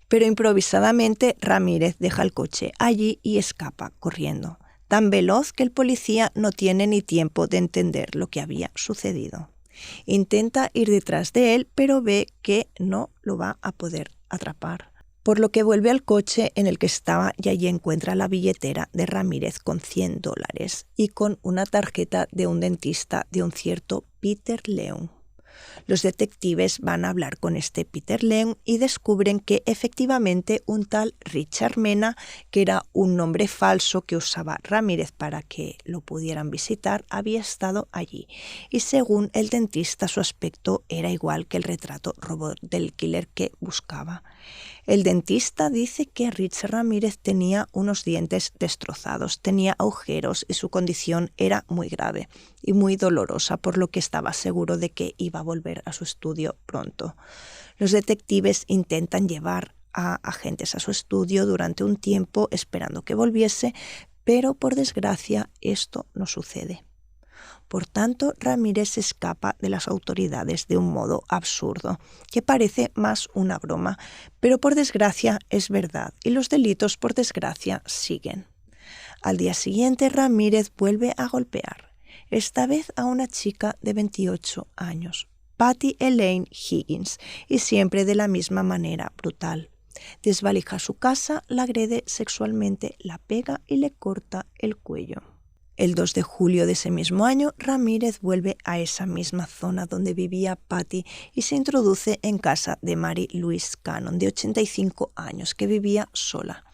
Pero improvisadamente Ramírez deja el coche allí y escapa corriendo, tan veloz que el policía no tiene ni tiempo de entender lo que había sucedido. Intenta ir detrás de él, pero ve que no lo va a poder atrapar, por lo que vuelve al coche en el que estaba y allí encuentra la billetera de Ramírez con $100 y con una tarjeta de un dentista de un cierto Peter Leung. Los detectives van a hablar con este Peter Leung y descubren que efectivamente un tal Richard Mena, que era un nombre falso que usaba Ramírez para que lo pudieran visitar, había estado allí. Y según el dentista, su aspecto era igual que el retrato robot del killer que buscaba. El dentista dice que Richard Ramírez tenía unos dientes destrozados, tenía agujeros y su condición era muy grave y muy dolorosa, por lo que estaba seguro de que iba a volver a su estudio pronto. Los detectives intentan llevar a agentes a su estudio durante un tiempo esperando que volviese, pero por desgracia esto no sucede. Por tanto, Ramírez escapa de las autoridades de un modo absurdo, que parece más una broma, pero por desgracia es verdad, y los delitos por desgracia siguen. Al día siguiente, Ramírez vuelve a golpear, esta vez a una chica de 28 años, Patty Elaine Higgins, y siempre de la misma manera brutal. Desvalija su casa, la agrede sexualmente, la pega y le corta el cuello. El 2 de julio de ese mismo año, Ramírez vuelve a esa misma zona donde vivía Patty y se introduce en casa de Mary Louise Cannon, de 85 años, que vivía sola.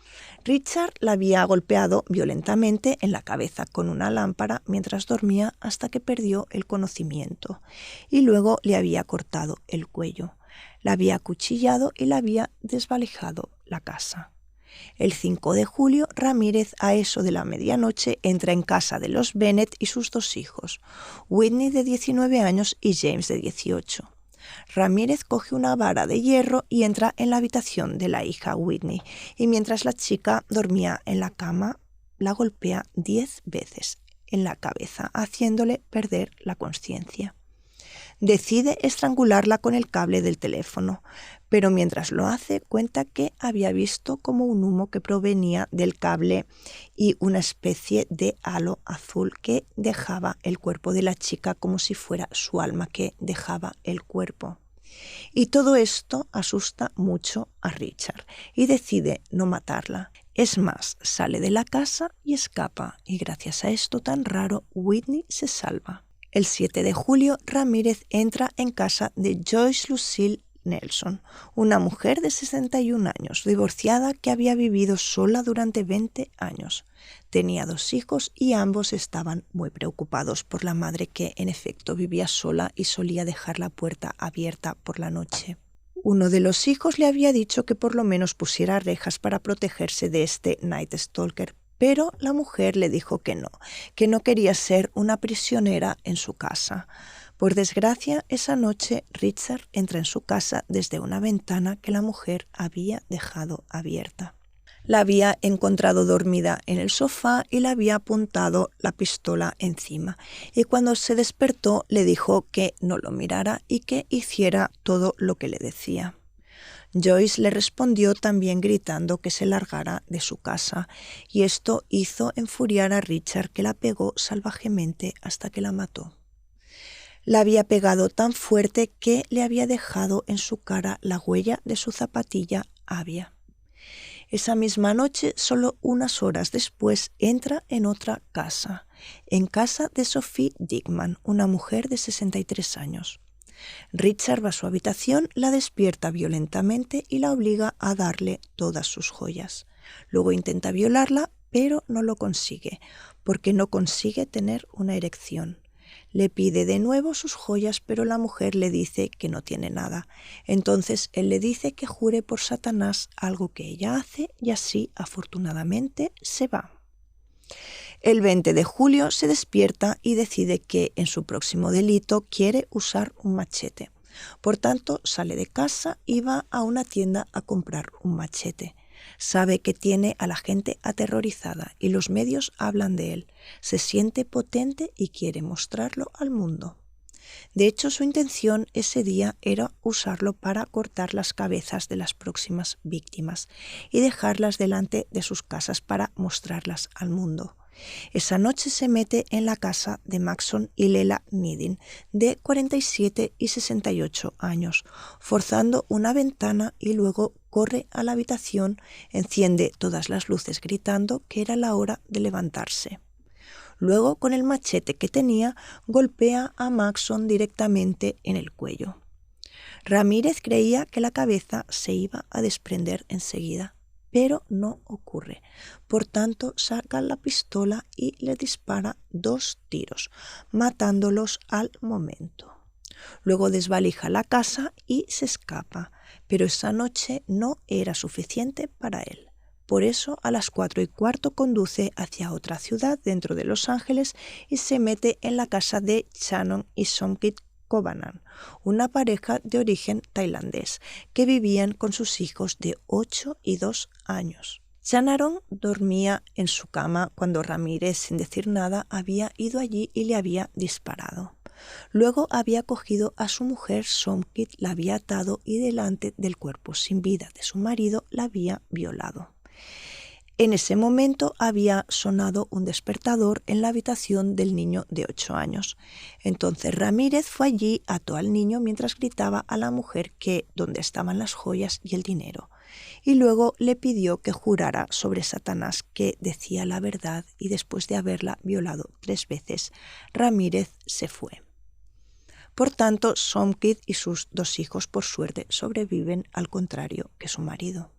Richard la había golpeado violentamente en la cabeza con una lámpara mientras dormía hasta que perdió el conocimiento, y luego le había cortado el cuello, la había acuchillado y la había desvalijado la casa. El 5 de julio, Ramírez, a eso de la medianoche, entra en casa de los Bennett y sus dos hijos, Whitney de 19 años y James de 18. Ramírez coge una vara de hierro y entra en la habitación de la hija Whitney, y mientras la chica dormía en la cama, la golpea 10 veces en la cabeza, haciéndole perder la conciencia. Decide estrangularla con el cable del teléfono, pero mientras lo hace cuenta que había visto como un humo que provenía del cable y una especie de halo azul que dejaba el cuerpo de la chica como si fuera su alma que dejaba el cuerpo. Y todo esto asusta mucho a Richard y decide no matarla. Es más, sale de la casa y escapa, y gracias a esto tan raro, Whitney se salva. El 7 de julio, Ramírez entra en casa de Joyce Lucille Nelson, una mujer de 61 años, divorciada que había vivido sola durante 20 años. Tenía 2 hijos y ambos estaban muy preocupados por la madre que, en efecto, vivía sola y solía dejar la puerta abierta por la noche. Uno de los hijos le había dicho que por lo menos pusiera rejas para protegerse de este Night Stalker, pero la mujer le dijo que no quería ser una prisionera en su casa. Por desgracia, esa noche Richard entra en su casa desde una ventana que la mujer había dejado abierta. La había encontrado dormida en el sofá y le había apuntado la pistola encima, y cuando se despertó le dijo que no lo mirara y que hiciera todo lo que le decía. Joyce le respondió también gritando que se largara de su casa, y esto hizo enfuriar a Richard, que la pegó salvajemente hasta que la mató. La había pegado tan fuerte que le había dejado en su cara la huella de su zapatilla Avia. Esa misma noche, solo unas horas después, entra en otra casa, en casa de Sophie Dickman, una mujer de 63 años. Richard va a su habitación, la despierta violentamente y la obliga a darle todas sus joyas. Luego intenta violarla, pero no lo consigue, porque no consigue tener una erección. Le pide de nuevo sus joyas, pero la mujer le dice que no tiene nada. Entonces él le dice que jure por Satanás algo que ella hace y así, afortunadamente, se va. El 20 de julio se despierta y decide que en su próximo delito quiere usar un machete. Por tanto, sale de casa y va a una tienda a comprar un machete. Sabe que tiene a la gente aterrorizada y los medios hablan de él. Se siente potente y quiere mostrarlo al mundo. De hecho, su intención ese día era usarlo para cortar las cabezas de las próximas víctimas y dejarlas delante de sus casas para mostrarlas al mundo. Esa noche se mete en la casa de Maxon y Lela Nidin, de 47 y 68 años, forzando una ventana y luego corre a la habitación, enciende todas las luces gritando que era la hora de levantarse. Luego, con el machete que tenía, golpea a Maxon directamente en el cuello. Ramírez creía que la cabeza se iba a desprender enseguida, pero no ocurre. Por tanto, saca la pistola y le dispara 2 tiros, matándolos al momento. Luego desvalija la casa y se escapa, pero esa noche no era suficiente para él. Por eso, a las 4:15 conduce hacia otra ciudad dentro de Los Ángeles y se mete en la casa de Shannon y Somkit Kobanan, una pareja de origen tailandés que vivían con sus hijos de 8 y 2 años. Shannon dormía en su cama cuando Ramírez, sin decir nada, había ido allí y le había disparado. Luego había cogido a su mujer Somkit, la había atado y delante del cuerpo sin vida de su marido la había violado. En ese momento había sonado un despertador en la habitación del niño de 8 años. Entonces Ramírez fue allí, ató al niño mientras gritaba a la mujer que dónde estaban las joyas y el dinero. Y luego le pidió que jurara sobre Satanás que decía la verdad y después de haberla violado 3 veces, Ramírez se fue. Por tanto, Somkit y sus 2 hijos por suerte sobreviven, al contrario que su marido.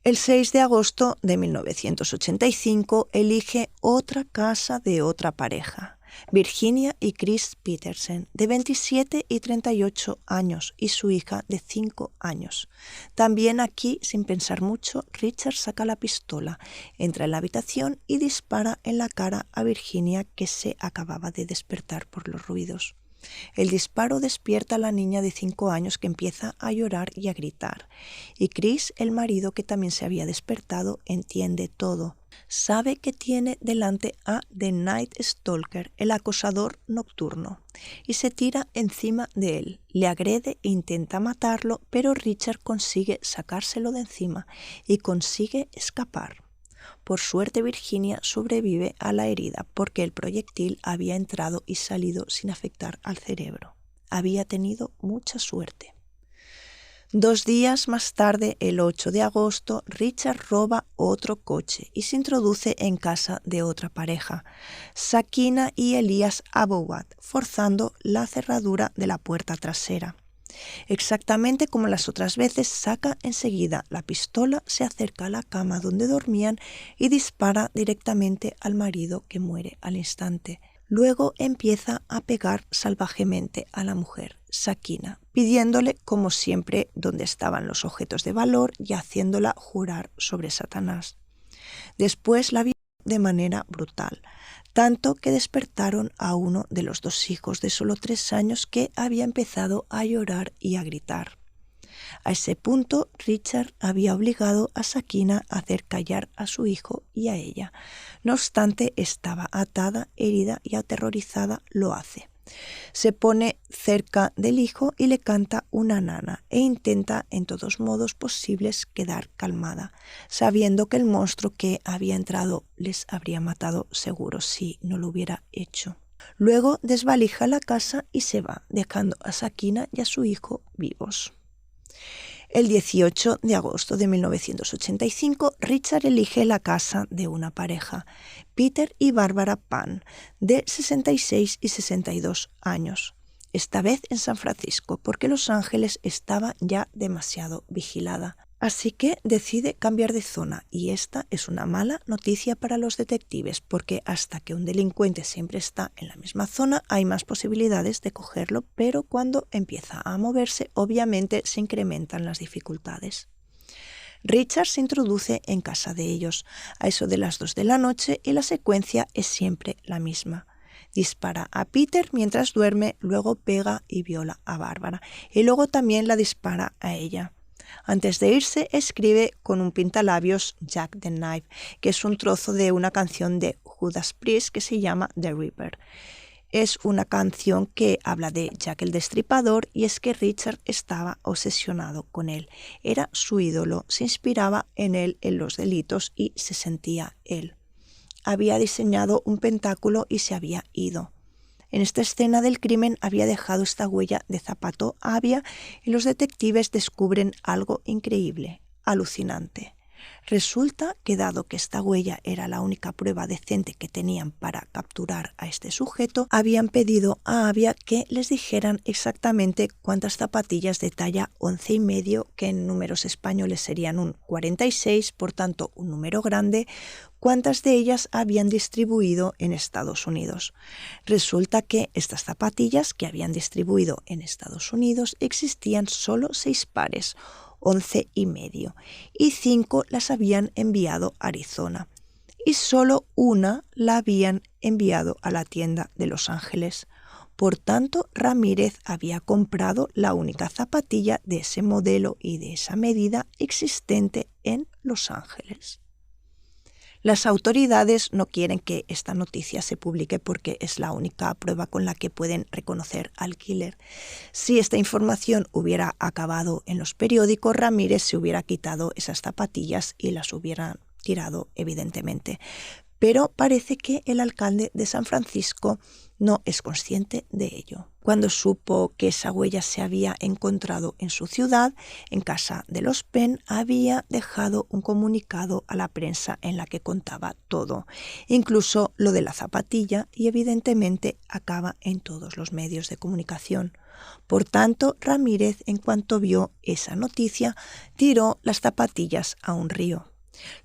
El 6 de agosto de 1985 elige otra casa de otra pareja, Virginia y Chris Petersen, de 27 y 38 años, y su hija de 5 años. También aquí, sin pensar mucho, Richard saca la pistola, entra en la habitación y dispara en la cara a Virginia, que se acababa de despertar por los ruidos. El disparo despierta a la niña de 5 años, que empieza a llorar y a gritar. Y Chris, el marido, que también se había despertado, entiende todo. Sabe que tiene delante a The Night Stalker, el acosador nocturno, y se tira encima de él. Le agrede e intenta matarlo, pero Richard consigue sacárselo de encima y consigue escapar. Por suerte, Virginia sobrevive a la herida porque el proyectil había entrado y salido sin afectar al cerebro. Había tenido mucha suerte. 2 días más tarde, el 8 de agosto, Richard roba otro coche y se introduce en casa de otra pareja, Sakina y Elias Abouad, forzando la cerradura de la puerta trasera. Exactamente como las otras veces, saca enseguida la pistola, se acerca a la cama donde dormían y dispara directamente al marido, que muere al instante. Luego empieza a pegar salvajemente a la mujer, Sakina, pidiéndole, como siempre, dónde estaban los objetos de valor y haciéndola jurar sobre Satanás. Después la violó de manera brutal, tanto que despertaron a uno de los 2 hijos de solo 3 años, que había empezado a llorar y a gritar. A ese punto, Richard había obligado a Sakina a hacer callar a su hijo y a ella. No obstante, estaba atada, herida y aterrorizada, lo hace. Se pone cerca del hijo y le canta una nana e intenta en todos modos posibles quedar calmada, sabiendo que el monstruo que había entrado les habría matado seguro si no lo hubiera hecho. Luego desvalija la casa y se va, dejando a Sakina y a su hijo vivos. El 18 de agosto de 1985, Richard elige la casa de una pareja, Peter y Barbara Pan, de 66 y 62 años, esta vez en San Francisco, porque Los Ángeles estaba ya demasiado vigilada. Así que decide cambiar de zona y esta es una mala noticia para los detectives porque hasta que un delincuente siempre está en la misma zona hay más posibilidades de cogerlo, pero cuando empieza a moverse obviamente se incrementan las dificultades. Richard se introduce en casa de ellos a eso de las 2 de la noche y la secuencia es siempre la misma. Dispara a Peter mientras duerme, luego pega y viola a Bárbara y luego también la dispara a ella. Antes de irse escribe con un pintalabios Jack the Knife, que es un trozo de una canción de Judas Priest que se llama The Ripper. Es una canción que habla de Jack el Destripador y es que Richard estaba obsesionado con él. Era su ídolo, se inspiraba en él en los delitos y se sentía él. Había diseñado un pentáculo y se había ido. En esta escena del crimen había dejado esta huella de zapato avia y los detectives descubren algo increíble, alucinante. Resulta que dado que esta huella era la única prueba decente que tenían para capturar a este sujeto, habían pedido a Avia que les dijeran exactamente cuántas zapatillas de talla 11,5, que en números españoles serían un 46, por tanto un número grande, cuántas de ellas habían distribuido en Estados Unidos. Resulta que estas zapatillas que habían distribuido en Estados Unidos existían solo 6 pares, 11,5, y 5 las habían enviado a Arizona y solo una la habían enviado a la tienda de Los Ángeles. Por tanto, Ramírez había comprado la única zapatilla de ese modelo y de esa medida existente en Los Ángeles. Las autoridades no quieren que esta noticia se publique porque es la única prueba con la que pueden reconocer al killer. Si esta información hubiera acabado en los periódicos, Ramírez se hubiera quitado esas zapatillas y las hubiera tirado, evidentemente. Pero parece que el alcalde de San Francisco no es consciente de ello. Cuando supo que esa huella se había encontrado en su ciudad, en casa de los Penn, había dejado un comunicado a la prensa en la que contaba todo, incluso lo de la zapatilla, y evidentemente acaba en todos los medios de comunicación. Por tanto, Ramírez, en cuanto vio esa noticia, tiró las zapatillas a un río.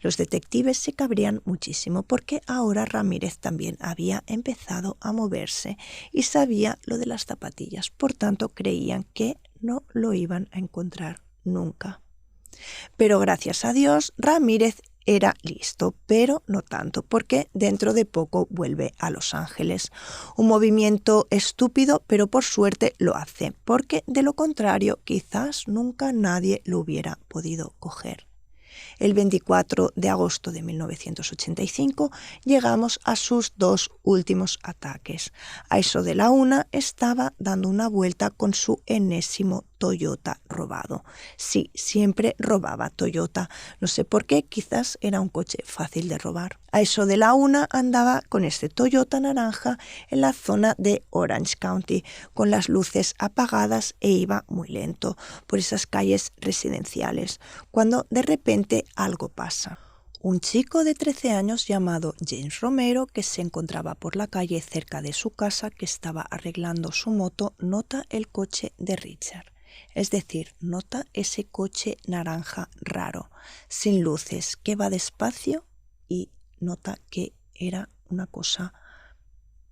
Los detectives se cabrían muchísimo porque ahora Ramírez también había empezado a moverse y sabía lo de las zapatillas, por tanto creían que no lo iban a encontrar nunca. Pero gracias a Dios, Ramírez era listo, pero no tanto, porque dentro de poco vuelve a Los Ángeles. Un movimiento estúpido, pero por suerte lo hace, porque de lo contrario quizás nunca nadie lo hubiera podido coger. El 24 de agosto de 1985 llegamos a sus 2 últimos ataques. A eso de la 1 estaba dando una vuelta con su enésimo Toyota robado. Sí, siempre robaba Toyota. No sé por qué, quizás era un coche fácil de robar. A eso de la 1 andaba con este Toyota naranja en la zona de Orange County, con las luces apagadas e iba muy lento por esas calles residenciales, cuando de repente algo pasa. Un chico de 13 años llamado James Romero, que se encontraba por la calle cerca de su casa, que estaba arreglando su moto, nota el coche de Richard. Es decir, nota ese coche naranja raro, sin luces, que va despacio y nota que era una cosa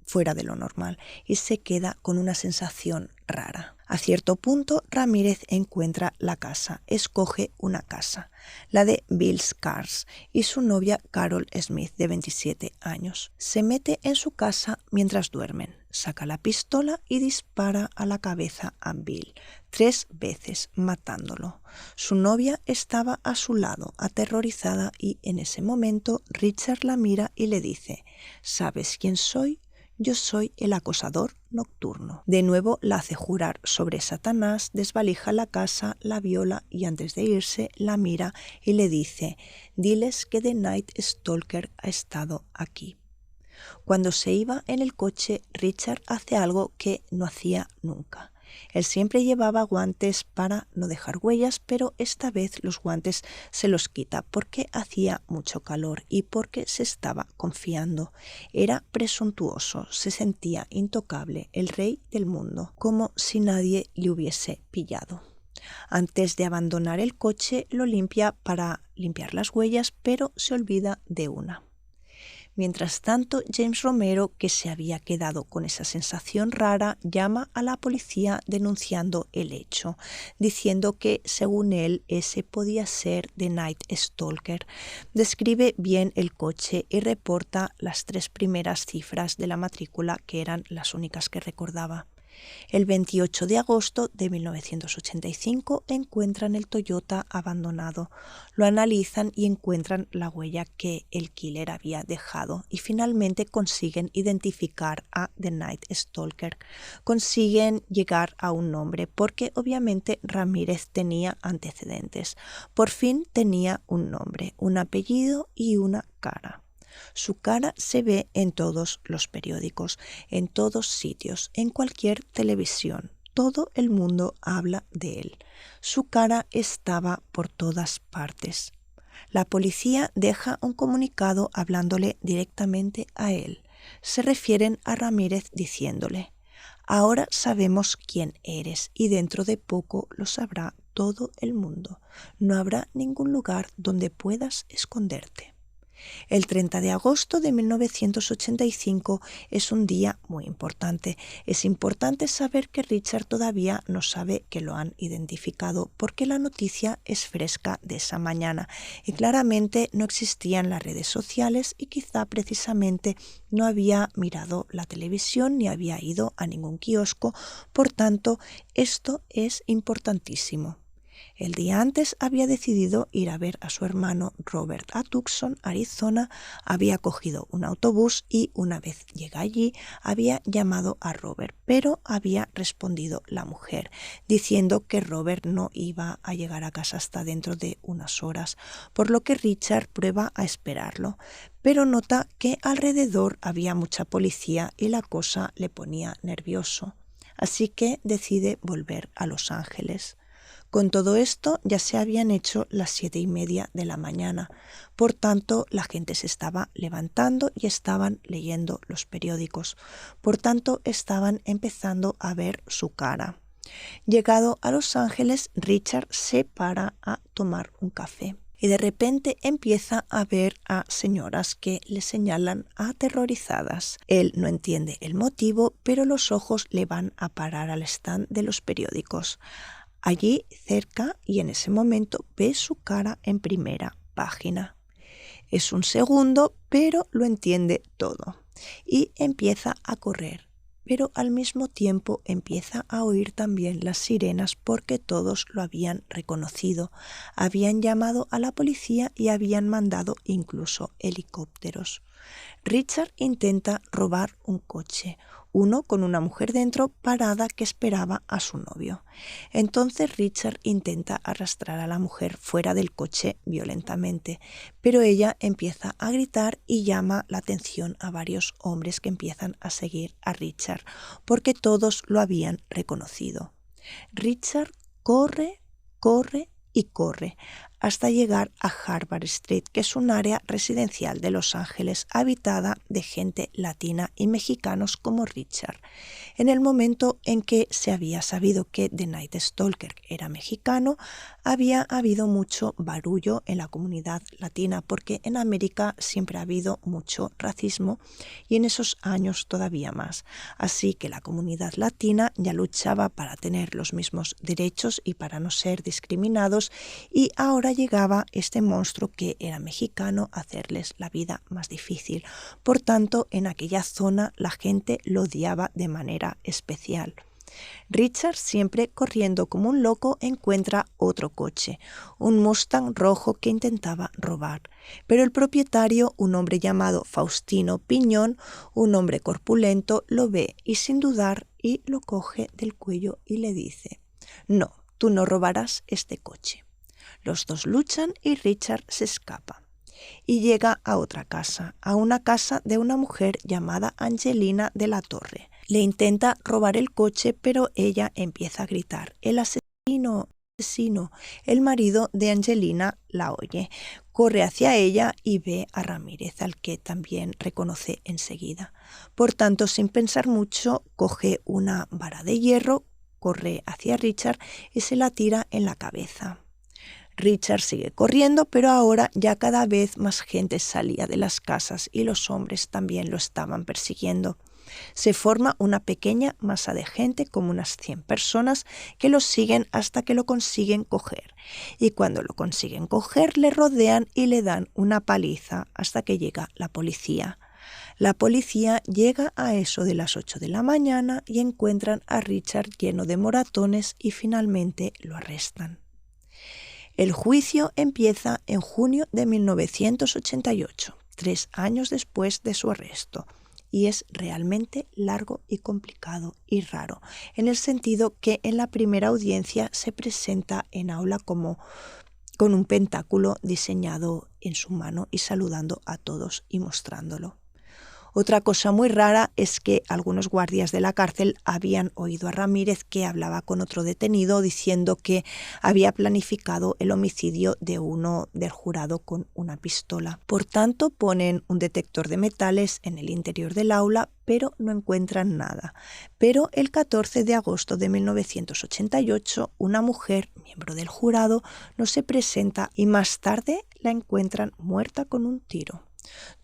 fuera de lo normal y se queda con una sensación rara. A cierto punto, Ramírez encuentra la casa, escoge una casa, la de Bill Scars y su novia Carol Smith, de 27 años. Se mete en su casa mientras duermen, saca la pistola y dispara a la cabeza a Bill 3 veces, matándolo. Su novia estaba a su lado, aterrorizada, y en ese momento Richard la mira y le dice: ¿sabes quién soy? Yo soy el acosador nocturno. De nuevo la hace jurar sobre Satanás, desvalija la casa, la viola y antes de irse la mira y le dice: diles que The Night Stalker ha estado aquí. Cuando se iba en el coche, Richard hace algo que no hacía nunca. Él siempre llevaba guantes para no dejar huellas, pero esta vez los guantes se los quita porque hacía mucho calor y porque se estaba confiando. Era presuntuoso, se sentía intocable, el rey del mundo, como si nadie le hubiese pillado. Antes de abandonar el coche, lo limpia para limpiar las huellas, pero se olvida de una. Mientras tanto, James Romero, que se había quedado con esa sensación rara, llama a la policía denunciando el hecho, diciendo que, según él, ese podía ser The Night Stalker. Describe bien el coche y reporta las 3 primeras cifras de la matrícula, que eran las únicas que recordaba. El 28 de agosto de 1985 encuentran el Toyota abandonado, lo analizan y encuentran la huella que el killer había dejado y finalmente consiguen identificar a The Night Stalker. Consiguen llegar a un nombre porque obviamente Ramírez tenía antecedentes. Por fin tenía un nombre, un apellido y una cara. Su cara se ve en todos los periódicos, en todos sitios, en cualquier televisión. Todo el mundo habla de él. Su cara estaba por todas partes. La policía deja un comunicado hablándole directamente a él. Se refieren a Ramírez diciéndole: ahora sabemos quién eres y dentro de poco lo sabrá todo el mundo. No habrá ningún lugar donde puedas esconderte. El 30 de agosto de 1985 es un día muy importante. Es importante saber que Richard todavía no sabe que lo han identificado porque la noticia es fresca de esa mañana y claramente no existían las redes sociales y quizá precisamente no había mirado la televisión ni había ido a ningún kiosco. Por tanto, esto es importantísimo. El día antes había decidido ir a ver a su hermano Robert a Tucson, Arizona. Había cogido un autobús y una vez llega allí había llamado a Robert, pero había respondido la mujer diciendo que Robert no iba a llegar a casa hasta dentro de unas horas, por lo que Richard prueba a esperarlo, pero nota que alrededor había mucha policía y la cosa le ponía nervioso. Así que decide volver a Los Ángeles. Con todo esto ya se habían hecho las 7:30 de la mañana, por tanto la gente se estaba levantando y estaban leyendo los periódicos, por tanto estaban empezando a ver su cara. Llegado a Los Ángeles, Richard se para a tomar un café y de repente empieza a ver a señoras que le señalan aterrorizadas. Él no entiende el motivo, pero los ojos le van a parar al stand de los periódicos. Allí cerca y en ese momento ve su cara en primera página. Es un segundo, pero lo entiende todo y empieza a correr. Pero al mismo tiempo empieza a oír también las sirenas porque todos lo habían reconocido. Habían llamado a la policía y habían mandado incluso helicópteros. Richard intenta robar un coche, uno con una mujer dentro parada que esperaba a su novio. Entonces Richard intenta arrastrar a la mujer fuera del coche violentamente, pero ella empieza a gritar y llama la atención a varios hombres que empiezan a seguir a Richard, porque todos lo habían reconocido. Richard corre y corre hasta llegar a Harvard Street, que es un área residencial de Los Ángeles habitada de gente latina y mexicanos como Richard. En el momento en que se había sabido que The Night Stalker era mexicano, había habido mucho barullo en la comunidad latina, porque en América siempre ha habido mucho racismo y en esos años todavía más. Así que la comunidad latina ya luchaba para tener los mismos derechos y para no ser discriminados, y ahora llegaba este monstruo que era mexicano a hacerles la vida más difícil. Por tanto, en aquella zona la gente lo odiaba de manera especial. Richard, siempre corriendo como un loco, encuentra otro coche, un Mustang rojo que intentaba robar. Pero el propietario, un hombre llamado Faustino Piñón, un hombre corpulento, lo ve y sin dudar y lo coge del cuello y le dice: «No, tú no robarás este coche». Los dos luchan y Richard se escapa y llega a otra casa, a una casa de una mujer llamada Angelina de la Torre. Le intenta robar el coche, pero ella empieza a gritar: «El asesino, asesino». El marido de Angelina la oye, corre hacia ella y ve a Ramírez, al que también reconoce enseguida. Por tanto, sin pensar mucho, coge una vara de hierro, corre hacia Richard y se la tira en la cabeza. Richard sigue corriendo, pero ahora ya cada vez más gente salía de las casas y los hombres también lo estaban persiguiendo. Se forma una pequeña masa de gente, como unas 100 personas, que lo siguen hasta que lo consiguen coger. Y cuando lo consiguen coger, le rodean y le dan una paliza hasta que llega la policía. La policía llega a eso de las 8 de la mañana y encuentran a Richard lleno de moratones y finalmente lo arrestan. El juicio empieza en junio de 1988, 3 años después de su arresto. Y es realmente largo y complicado y raro, en el sentido que en la primera audiencia se presenta en aula como con un pentáculo diseñado en su mano y saludando a todos y mostrándolo. Otra cosa muy rara es que algunos guardias de la cárcel habían oído a Ramírez que hablaba con otro detenido diciendo que había planificado el homicidio de uno del jurado con una pistola. Por tanto, ponen un detector de metales en el interior del aula, pero no encuentran nada. Pero el 14 de agosto de 1988, una mujer, miembro del jurado, no se presenta y más tarde la encuentran muerta con un tiro.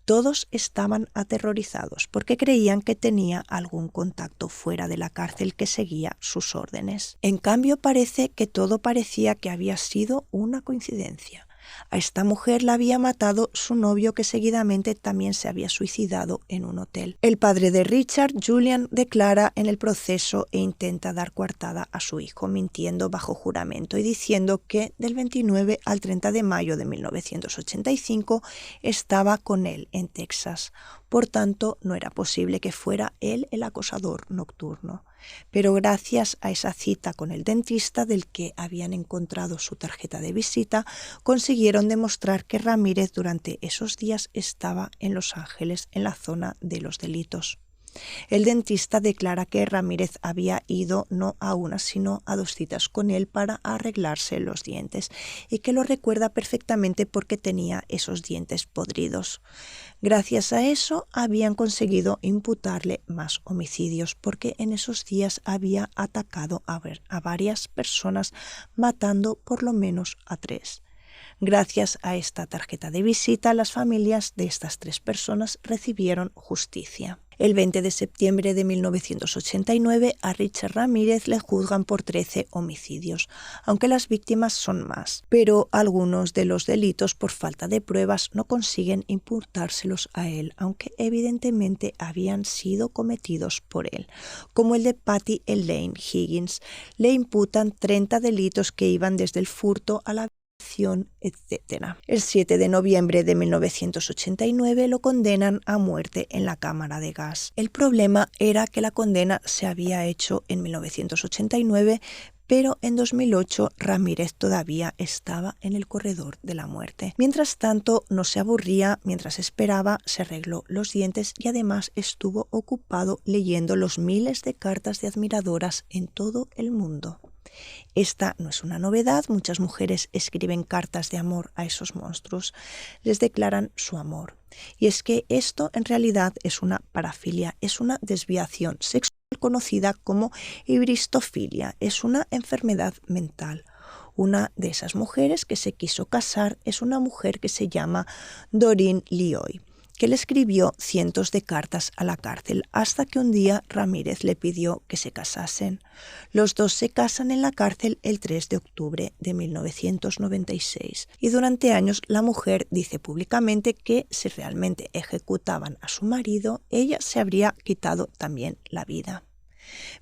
Todos estaban aterrorizados porque creían que tenía algún contacto fuera de la cárcel que seguía sus órdenes. En cambio, parece que todo parecía que había sido una coincidencia. A esta mujer la había matado su novio, que seguidamente también se había suicidado en un hotel. El padre de Richard, Julian, declara en el proceso e intenta dar coartada a su hijo, mintiendo bajo juramento y diciendo que del 29 al 30 de mayo de 1985 estaba con él en Texas. Por tanto, no era posible que fuera él el acosador nocturno. Pero gracias a esa cita con el dentista, del que habían encontrado su tarjeta de visita, consiguieron demostrar que Ramírez durante esos días estaba en Los Ángeles, en la zona de los delitos. El dentista declara que Ramírez había ido no a una sino a 2 citas con él para arreglarse los dientes y que lo recuerda perfectamente porque tenía esos dientes podridos. Gracias a eso habían conseguido imputarle más homicidios porque en esos días había atacado a varias personas, matando por lo menos a 3. Gracias a esta tarjeta de visita, las familias de estas 3 personas recibieron justicia. El 20 de septiembre de 1989 a Richard Ramírez le juzgan por 13 homicidios, aunque las víctimas son más, pero algunos de los delitos por falta de pruebas no consiguen imputárselos a él, aunque evidentemente habían sido cometidos por él, como el de Patty Elaine Higgins. Le imputan 30 delitos que iban desde el furto a la etc. El 7 de noviembre de 1989 lo condenan a muerte en la cámara de gas. El problema era que la condena se había hecho en 1989, pero en 2008 Ramírez todavía estaba en el corredor de la muerte. Mientras tanto, no se aburría, mientras esperaba, se arregló los dientes y además estuvo ocupado leyendo los miles de cartas de admiradoras en todo el mundo. Esta no es una novedad, muchas mujeres escriben cartas de amor a esos monstruos, les declaran su amor. Y es que esto en realidad es una parafilia, es una desviación sexual conocida como hibristofilia, es una enfermedad mental. Una de esas mujeres que se quiso casar es una mujer que se llama Doreen Lioy, que le escribió cientos de cartas a la cárcel hasta que un día Ramírez le pidió que se casasen. Los dos se casan en la cárcel el 3 de octubre de 1996 y durante años la mujer dice públicamente que si realmente ejecutaban a su marido, ella se habría quitado también la vida.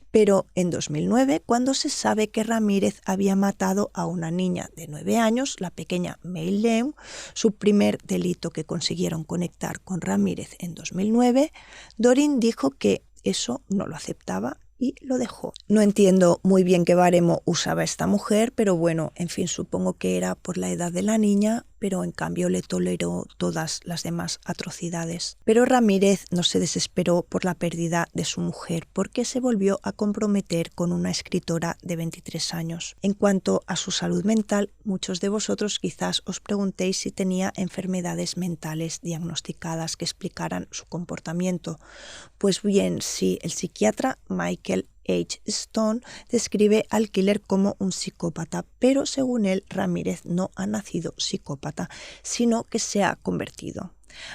Pero en 2009, cuando se sabe que Ramírez había matado a una niña de 9 años, la pequeña May Leung, su primer delito que consiguieron conectar con Ramírez en 2009, Doreen dijo que eso no lo aceptaba y lo dejó. No entiendo muy bien qué baremo usaba esta mujer, pero bueno, en fin, supongo que era por la edad de la niña, pero en cambio le toleró todas las demás atrocidades. Pero Ramírez no se desesperó por la pérdida de su mujer porque se volvió a comprometer con una escritora de 23 años. En cuanto a su salud mental, muchos de vosotros quizás os preguntéis si tenía enfermedades mentales diagnosticadas que explicaran su comportamiento. Pues bien, sí, el psiquiatra Michael H. Stone describe al killer como un psicópata, pero según él, Ramírez no ha nacido psicópata, sino que se ha convertido.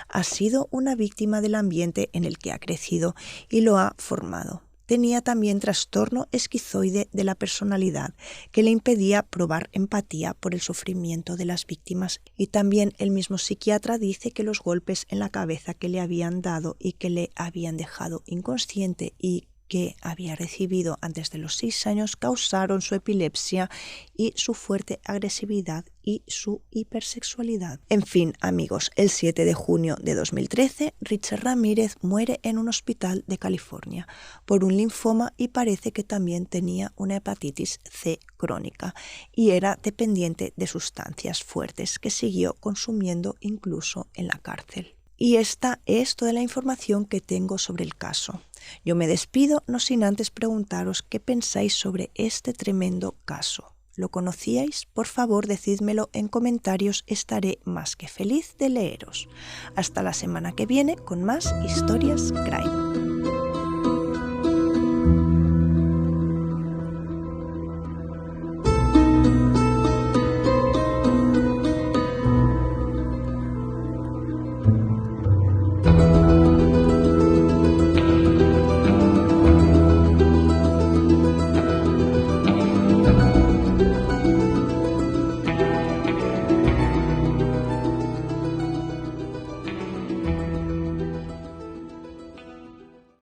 Ha sido una víctima del ambiente en el que ha crecido y lo ha formado. Tenía también trastorno esquizoide de la personalidad, que le impedía probar empatía por el sufrimiento de las víctimas, y también el mismo psiquiatra dice que los golpes en la cabeza que le habían dado y que le habían dejado inconsciente y que había recibido antes de los 6 años causaron su epilepsia y su fuerte agresividad y su hipersexualidad. En fin, amigos, el 7 de junio de 2013, Richard Ramírez muere en un hospital de California por un linfoma y parece que también tenía una hepatitis C crónica y era dependiente de sustancias fuertes que siguió consumiendo incluso en la cárcel. Y esta es toda la información que tengo sobre el caso. Yo me despido, no sin antes preguntaros qué pensáis sobre este tremendo caso. ¿Lo conocíais? Por favor, decídmelo en comentarios, estaré más que feliz de leeros. Hasta la semana que viene con más historias crime.